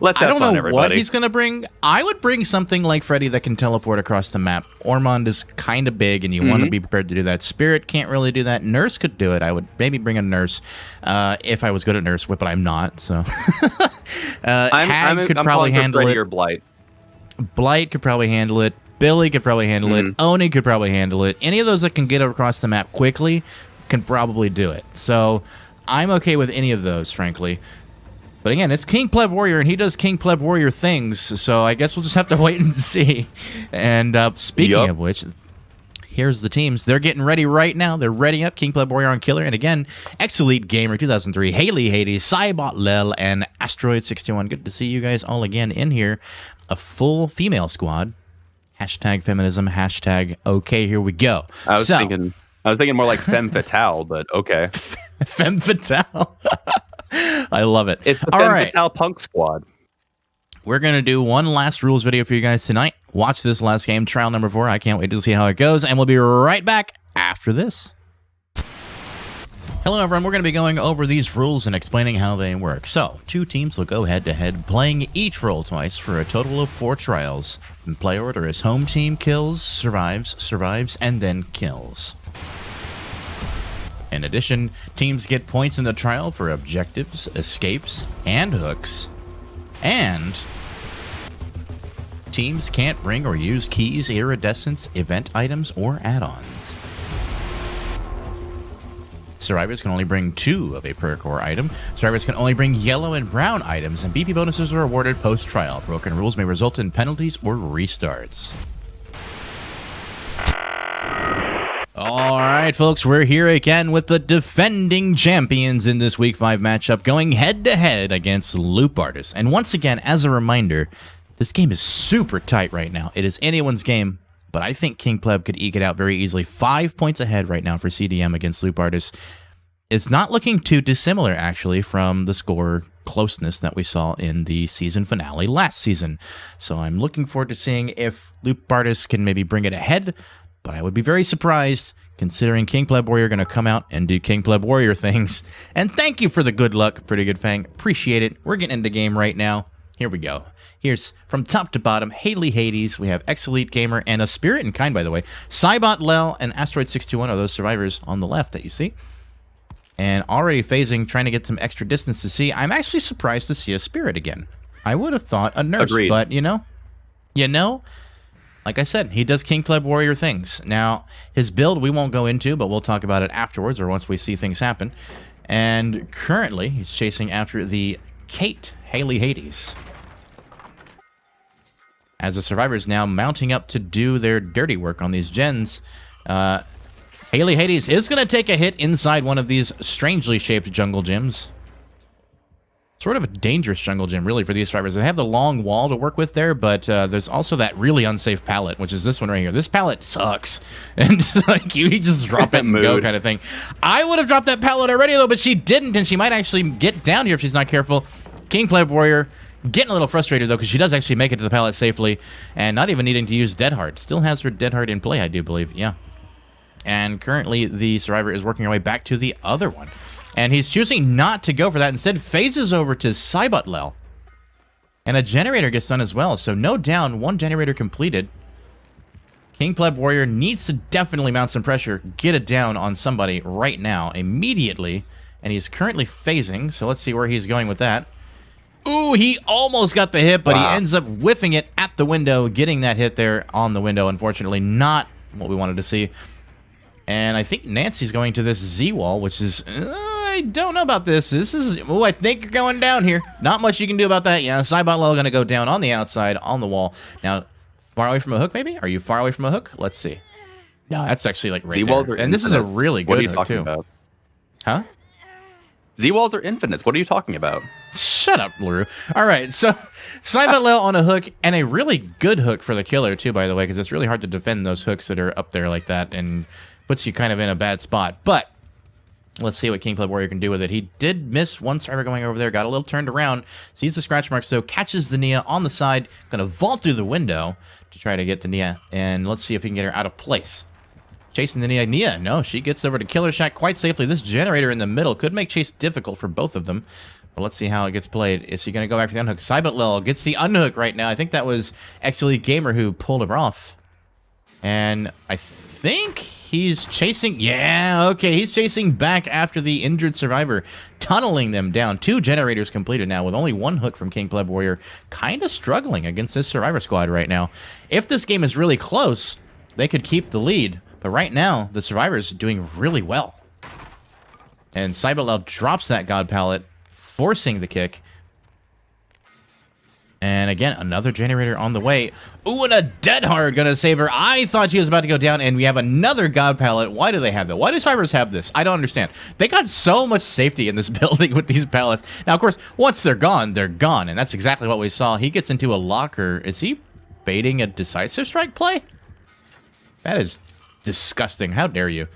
let's have fun, everybody. I don't know what he's going to bring. I would bring something like Freddy that can teleport across the map. Ormond is kind of big, and you want to be prepared to do that. Spirit can't really do that. Nurse could do it. I would maybe bring a Nurse if I was good at Nurse, but I'm not. So Hag could probably handle it. Or Blight. Blight could probably handle it. Billy could probably handle it. Oni could probably handle it. Any of those that can get across the map quickly can probably do it. So I'm okay with any of those, frankly. But again, it's King Pleb Warrior, and he does King Pleb Warrior things. So I guess we'll just have to wait and see. And speaking of which, here's the teams. They're getting ready right now. They're ready up. King Pleb Warrior on Killer. And again, X-Elite Gamer 2003, Haley Hades, Cybot Lel, and Asteroid 61. Good to see you guys all again in here. A full female squad. Hashtag feminism, hashtag okay, here we go. I was thinking more like femme fatale, but okay. Femme fatale. I love it. It's the femme fatale punk squad. We're going to do one last rules video for you guys tonight. Watch this last game, trial number 4. I can't wait to see how it goes, and we'll be right back after this. Hello, everyone. We're going to be going over these rules and explaining how they work. So, 2 teams will go head-to-head, playing each role twice for a total of 4 trials. In play order is home team kills, survives, and then kills. In addition, teams get points in the trial for objectives, escapes, and hooks. And teams can't bring or use keys, iridescents, event items, or add-ons. Survivors can only bring 2 of a perk or item. Survivors can only bring yellow and brown items, and BP bonuses are awarded post-trial. Broken rules may result in penalties or restarts. All right, folks, we're here again with the defending champions in this Week 5 matchup, going head-to-head against Loop Artist. And once again, as a reminder, this game is super tight right now. It is anyone's game, but I think King Pleb could eke it out very easily. 5 points ahead right now for CDM against Loop Artist. It's not looking too dissimilar, actually, from the score closeness that we saw in the season finale last season. So I'm looking forward to seeing if Loop Artist can maybe bring it ahead. But I would be very surprised, considering King Pleb Warrior going to come out and do King Pleb Warrior things. And thank you for the good luck, Pretty Good Fang. Appreciate it. We're getting into the game right now. Here we go. Here's from top to bottom, Haley Hades. We have X-Elite Gamer and a Spirit and Kind, by the way. Cybot Lel and Asteroid 621 are those survivors on the left that you see. And already phasing, trying to get some extra distance to see. I'm actually surprised to see a Spirit again. I would have thought a Nurse, Agreed. but you know, like I said, he does King Pleb Warrior things. Now, his build we won't go into, but we'll talk about it afterwards or once we see things happen. And currently, he's chasing after the Kate Haley Hades. As the survivors now mounting up to do their dirty work on these gens, Haley Hades is going to take a hit inside one of these strangely shaped jungle gyms. Sort of a dangerous jungle gym, really, for these survivors. They have the long wall to work with there, but there's also that really unsafe pallet, which is this one right here. This pallet sucks. And like you just drop it and go kind of thing. I would have dropped that pallet already, though, but she didn't, and she might actually get down here if she's not careful. King Pleb Warrior getting a little frustrated, though, because she does actually make it to the pallet safely, and not even needing to use Dead Hard. Still has her Dead Hard in play, I do believe. Yeah. And currently, the survivor is working her way back to the other one. And he's choosing not to go for that. Instead, phases over to Cybot Lel. And a generator gets done as well. So no down, 1 generator completed. King Pleb Warrior needs to definitely mount some pressure. Get it down on somebody right now, immediately. And he's currently phasing. So let's see where he's going with that. Ooh, he almost got the hit, but he ends up whiffing it at the window. Getting that hit there on the window, unfortunately. Not what we wanted to see. And I think Nancy's going to this Z-wall, which is... I don't know about this. This is... Oh, I think you're going down here. Not much you can do about that. Yeah, Cybot Lel going to go down on the outside, on the wall. Now, far away from a hook, maybe? Are you far away from a hook? Let's see. No, that's actually, like, right Z-walls there. are And this is a really good hook, too. About? Huh? Z-walls are infinites. What are you talking about? Shut up, LaRue. All right, so Cybot Lel on a hook, and a really good hook for the killer, too, by the way, because it's really hard to defend those hooks that are up there like that, and puts you kind of in a bad spot. But let's see what King Pleb Warrior can do with it. He did miss one survivor going over there, got a little turned around, sees the scratch marks, though, catches the Nia on the side, going to vault through the window to try to get the Nia, and let's see if he can get her out of place. Chasing the Nia. Nia, no, she gets over to Killer Shack quite safely. This generator in the middle could make chase difficult for both of them. But let's see how it gets played. Is she going to go back for the unhook? Cybot Lel gets the unhook right now. I think that was X-Elite Gamer who pulled her off. And I think he's chasing... Yeah, okay, he's chasing back after the injured survivor, tunneling them down. 2 generators completed now with only 1 hook from King Pleb Warrior. Kind of struggling against this survivor squad right now. If this game is really close, they could keep the lead. But right now, the survivors are doing really well. And Cybot Lel drops that God Pallet, forcing the kick. And again, another generator on the way. Ooh, and a Dead Hard gonna save her. I thought she was about to go down, and we have another God Pallet. Why do they have that? Why do survivors have this? I don't understand. They got so much safety in this building with these pallets. Now, of course, once they're gone, and that's exactly what we saw. He gets into a locker. Is he baiting a decisive strike play? That is disgusting. How dare you?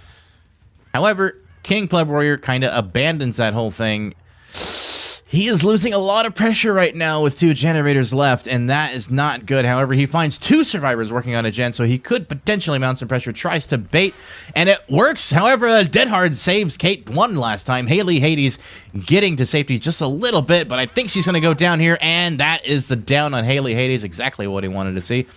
However, King Pleb Warrior kind of abandons that whole thing. He is losing a lot of pressure right now with 2 generators left, and that is not good. However, he finds 2 survivors working on a gen, so he could potentially mount some pressure, tries to bait, and it works. However, a Dead Hard saves Kate one last time. Haley Hades getting to safety just a little bit, but I think she's going to go down here, and that is the down on Haley Hades, exactly what he wanted to see.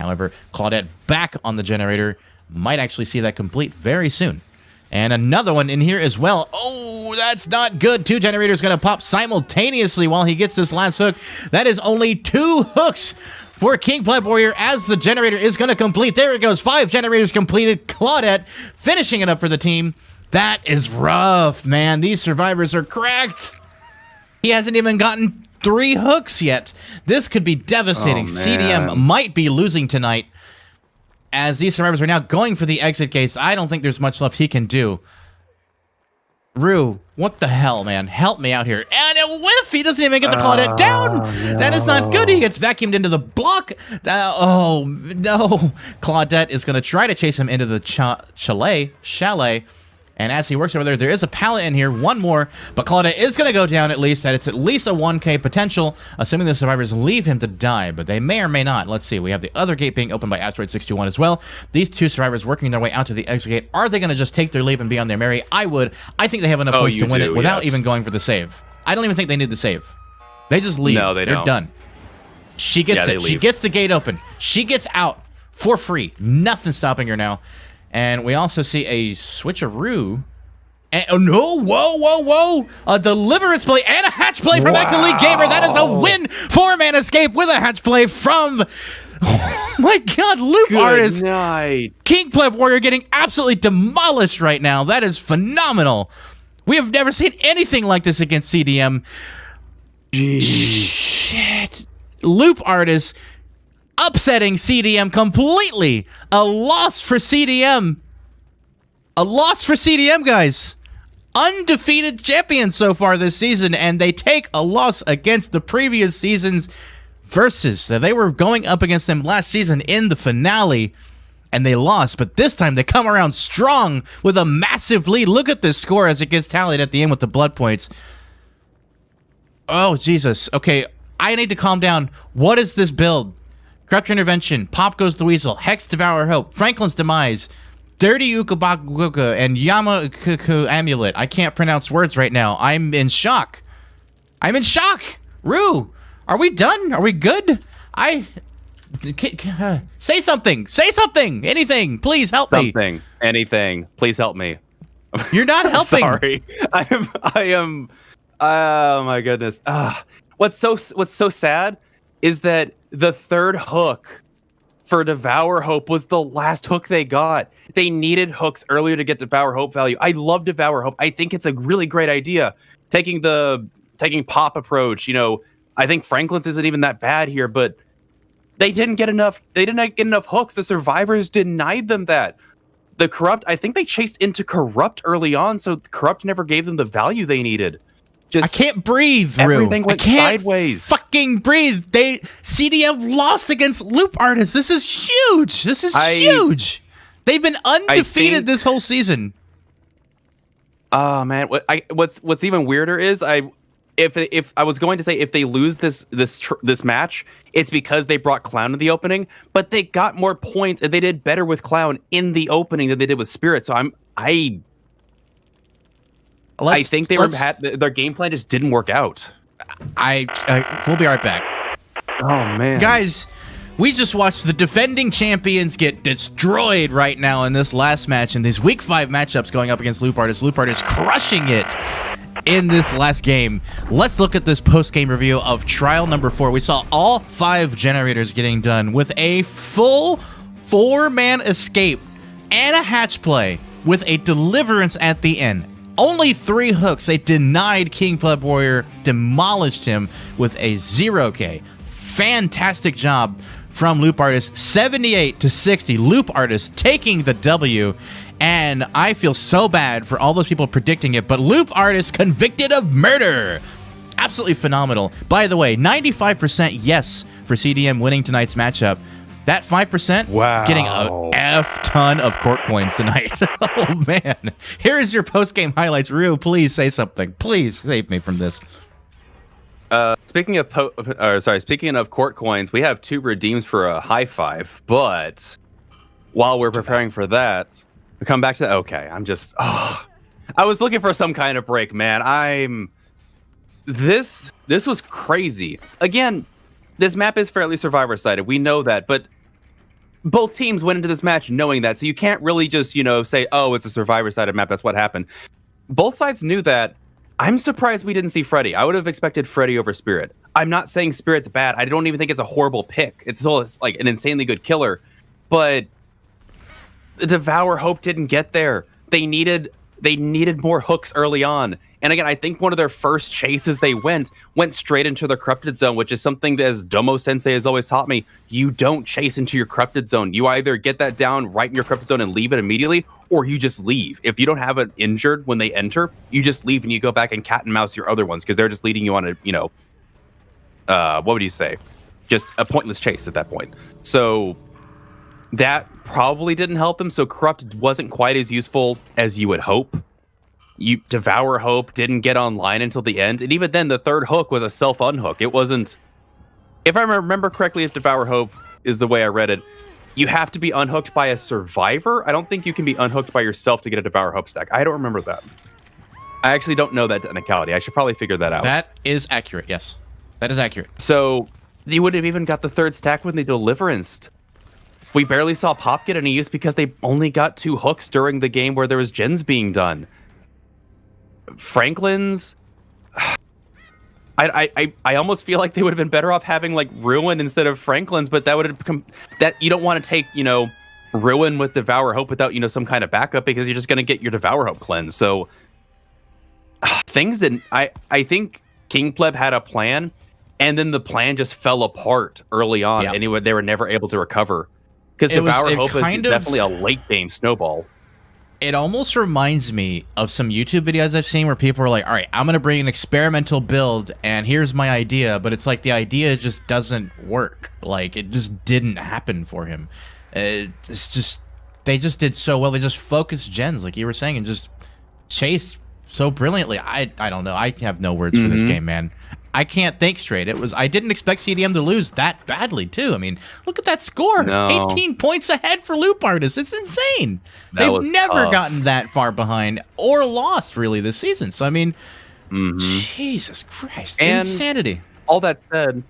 However, Claudette back on the generator. Might actually see that complete very soon. And another one in here as well. Oh, that's not good. 2 generators going to pop simultaneously while he gets this last hook. That is only 2 hooks for King Pleb Warrior as the generator is going to complete. There it goes. 5 generators completed. Claudette finishing it up for the team. That is rough, man. These survivors are cracked. He hasn't even gotten 3 hooks yet. This could be devastating. Oh, CDM might be losing tonight. as these survivors are now going for the exit gates. I don't think there's much left he can do. Rue, what the hell, man? Help me out here. And what if he doesn't even get the Claudette down? No. That is not good. He gets vacuumed into the block. Oh, no. Claudette is going to try to chase him into the chalet. And as he works over there, there is a pallet in here, one more, but Claudette is going to go down at least. That it's at least a 1K potential, assuming the survivors leave him to die, but they may or may not. Let's see. We have the other gate being opened by Asteroid 621 as well. These two survivors working their way out to the exit gate. Are they going to just take their leave and be on their merry? I think they have enough points to win it without even going for the save. I don't even think they need the save. They just leave. No, They're don't. done. She gets it. She gets the gate open. She gets out for free. Nothing stopping her now. And we also see a switcheroo. And, oh, no. Whoa. A deliverance play and a hatch play from Excellent League Gamer. That is a win for Man Escape with a hatch play from... Oh, my God. Loop Artist. Night. King Pleb Warrior getting absolutely demolished right now. That is phenomenal. We have never seen anything like this against CDM. Jeez. Shit. Loop Artist... upsetting CDM completely. A loss for CDM. A loss for CDM, guys. Undefeated champions so far this season, and they take a loss against the previous season's versus. So they were going up against them last season in the finale, and they lost. But this time, they come around strong with a massive lead. Look at this score as it gets tallied at the end with the blood points. Oh, Jesus. Okay, I need to calm down. What is this build? Corrupt Intervention, Pop Goes the Weasel, Hex Devour Hope, Franklin's Demise, Dirty Ukabakuka, and Yamakuku Amulet. I can't pronounce words right now. I'm in shock. Rue, are we done? Are we good? Say something. Anything. Please help me. Anything. Please help me. You're not helping. Sorry. I am. Oh my goodness. What's so sad is that the third hook for Devour Hope was the last hook they got. They needed hooks earlier to get Devour Hope value. I love Devour Hope. I think it's a really great idea. Taking pop approach, I think Franklin's isn't even that bad here, but they didn't get enough hooks. The survivors denied them that. The Corrupt, I think they chased into Corrupt early on, so Corrupt never gave them the value they needed. I can't breathe, Rue. Everything went sideways. Fucking breathe. CDM lost against Loop Artists. This is huge. Huge. They've been undefeated this whole season. Oh man, what's even weirder is if I was going to say if they lose this match, it's because they brought Clown to the opening, but they got more points and they did better with Clown in the opening than they did with Spirit. So I think their game plan just didn't work out. We'll be right back. Oh man, guys, we just watched the defending champions get destroyed right now in this last match in these Week 5 matchups going up against Loop Artists. Loop Artists crushing it in this last game. Let's look at this post-game review of trial number 4. We saw all 5 generators getting done with a full 4-man escape and a hatch play with a deliverance at the end. Only 3 hooks. They denied King Pleb Warrior, demolished him with a 0K. Fantastic job from Loop Artist. 78-60. Loop Artist taking the W. And I feel so bad for all those people predicting it, but Loop Artist convicted of murder. Absolutely phenomenal. By the way, 95% yes for CDM winning tonight's matchup. That 5%, wow, getting a F ton of court coins tonight. Oh, man. Here is your post-game highlights. Rue, please say something. Please save me from this. Speaking of court coins, we have 2 redeems for a high five, but while we're preparing for that, we come back to that. Okay, I was looking for some kind of break, man. This was crazy. Again, this map is fairly survivor-sided. We know that, but both teams went into this match knowing that, so you can't really just, say, oh, it's a survivor-sided map, that's what happened. Both sides knew that. I'm surprised we didn't see Freddy. I would have expected Freddy over Spirit. I'm not saying Spirit's bad. I don't even think it's a horrible pick. It's still like an insanely good killer, but the Devour Hope didn't get there. They needed more hooks early on. And again, I think one of their first chases they went straight into the corrupted zone, which is something that, as Domo Sensei has always taught me, you don't chase into your corrupted zone. You either get that down right in your corrupted zone and leave it immediately, or you just leave. If you don't have it injured when they enter, you just leave and you go back and cat and mouse your other ones, because they're just leading you on a, what would you say? Just a pointless chase at that point. So that probably didn't help him. So Corrupt wasn't quite as useful as you would hope. Devour Hope didn't get online until the end, and even then the third hook was a self-unhook. It wasn't, if I remember correctly, if Devour Hope is the way I read it, you have to be unhooked by a survivor. I don't think you can be unhooked by yourself to get a Devour Hope stack. I don't remember that. I actually don't know that technicality. I should probably figure that out. That is accurate, yes. That is accurate. So you would have even got the third stack when they Deliverance. We barely saw Pop get any use because they only got 2 hooks during the game where there was gens being done. Franklin's, I almost feel like they would have been better off having like Ruin instead of Franklin's, but that would have become that you don't want to take, Ruin with Devour Hope without, some kind of backup, because you're just going to get your Devour Hope cleanse. So things didn't, I think King Pleb had a plan, and then the plan just fell apart early on. Yep. Anyway, they were never able to recover, because Devour Hope is definitely a late game snowball. It almost reminds me of some YouTube videos I've seen where people are like, all right, I'm going to bring an experimental build and here's my idea. But it's like the idea just doesn't work. Like, it just didn't happen for him. It's just, they just did so well. They just focused gens, like you were saying, and just chased so brilliantly. I don't know. I have no words for this game, man. I can't think straight. I didn't expect CDM to lose that badly, too. I mean, look at that score. No. 18 points ahead for Loop Artists. It's insane. They've never gotten that far behind or lost, really, this season. So, I mean, Jesus Christ. And insanity. All that said,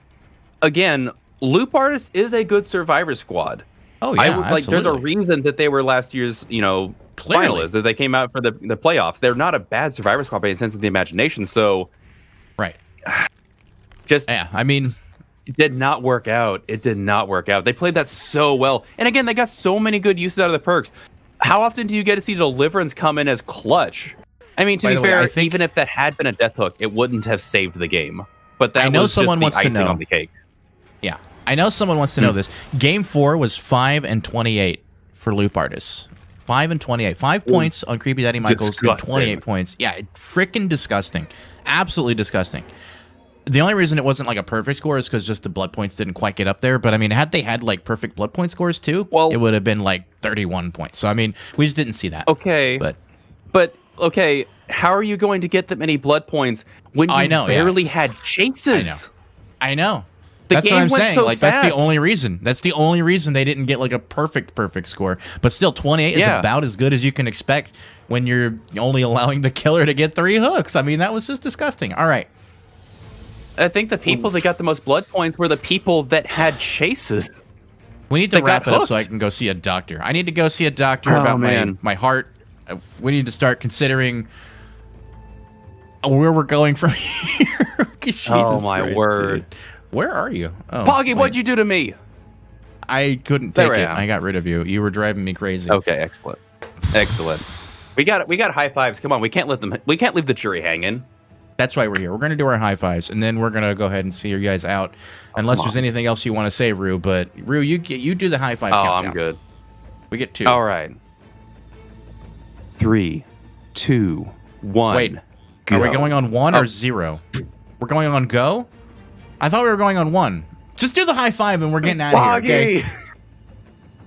again, Loop Artists is a good Survivor squad. Oh, yeah, absolutely. There's a reason that they were last year's, finalists, that they came out for the playoffs. They're not a bad Survivor squad by any sense of the imagination. So, right. Just, yeah, I mean, it did not work out. It did not work out. They played that so well. And again, they got so many good uses out of the perks. How often do you get to see Deliverance come in as clutch? I mean, to be fair, even if that had been a death hook, it wouldn't have saved the game. But that was just the icing on the cake. Yeah, I know someone wants to know this. Game 4 was 5-28 for Loop Artists. 5-28. 5 points on Creepy Daddy Michaels to 28 points. Yeah, freaking disgusting. Absolutely disgusting. The only reason it wasn't like a perfect score is because just the blood points didn't quite get up there. But I mean, had they had like perfect blood point scores too, it would have been like 31 points. So I mean, we just didn't see that. Okay, but okay, how are you going to get that many blood points when you barely had chases? I know. The that's game what I'm went saying. so like fast. that's the only reason. That's the only reason they didn't get like a perfect score. But still, 28 is about as good as you can expect when you're only allowing the killer to get 3 hooks. I mean, that was just disgusting. All right. I think the people that got the most blood points were the people that had chases. We need to wrap it up so I can go see a doctor. I need to go see a doctor about my heart. We need to start considering where we're going from here. Jesus my word. Dude. Where are you? Oh, Poggy, what'd you do to me? I couldn't take it. I got rid of you. You were driving me crazy. Okay, excellent. Excellent. We got high fives. Come on, we can't leave the jury hanging. That's why we're here. We're going to do our high fives, and then we're going to go ahead and see you guys out. Unless there's anything else you want to say, Rue. But Rue, you do the high five countdown. I'm good. We get 2. All right. 3, 2, 1. Wait, go. Are we going on 1 or 0? We're going on go? I thought we were going on 1. Just do the high five, and we're getting out of here.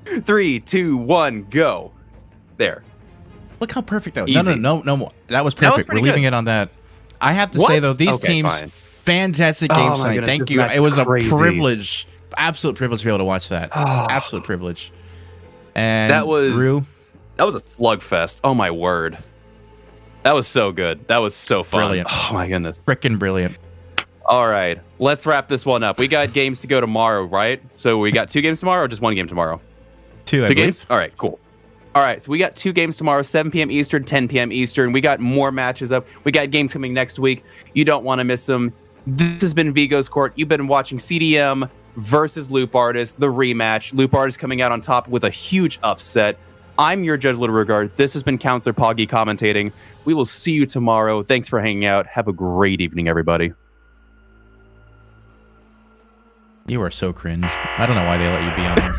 Okay. 3, 2, 1, go. There. Look how perfect that was. Easy. No more. That was perfect. We're leaving it on that. I have to say, though, these teams, fantastic games tonight. Thank you. It was crazy. A privilege, absolute privilege to be able to watch that. Absolute privilege. And that was Rue, a slugfest. Oh, my word. That was so good. That was so fun. Brilliant. Oh, my goodness. Frickin' brilliant. All right. Let's wrap this one up. We got games to go tomorrow, right? So we got 2 games tomorrow or just 1 game tomorrow? 2 games? All right, cool. All right, so we got 2 games tomorrow, 7 p.m. Eastern, 10 p.m. Eastern. We got more matches up. We got games coming next week. You don't want to miss them. This has been Vigo's Court. You've been watching CDM versus Loop Artist, the rematch. Loop Artist coming out on top with a huge upset. I'm your Judge Little Regard. This has been Counselor Poggy commentating. We will see you tomorrow. Thanks for hanging out. Have a great evening, everybody. You are so cringe. I don't know why they let you be on here.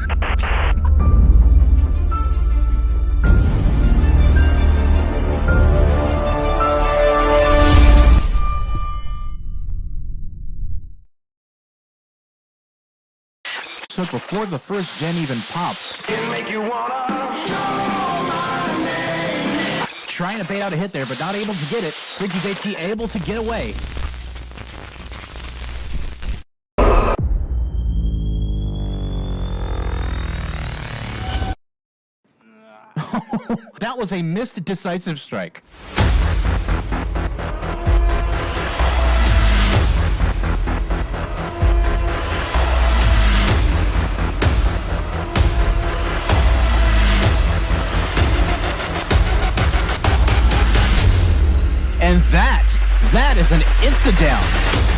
So before the first gen even pops. It make you wanna call my name. Trying to bait out a hit there, but not able to get it. Ricky's AT able to get away. That was a missed decisive strike. And that is an insta-down.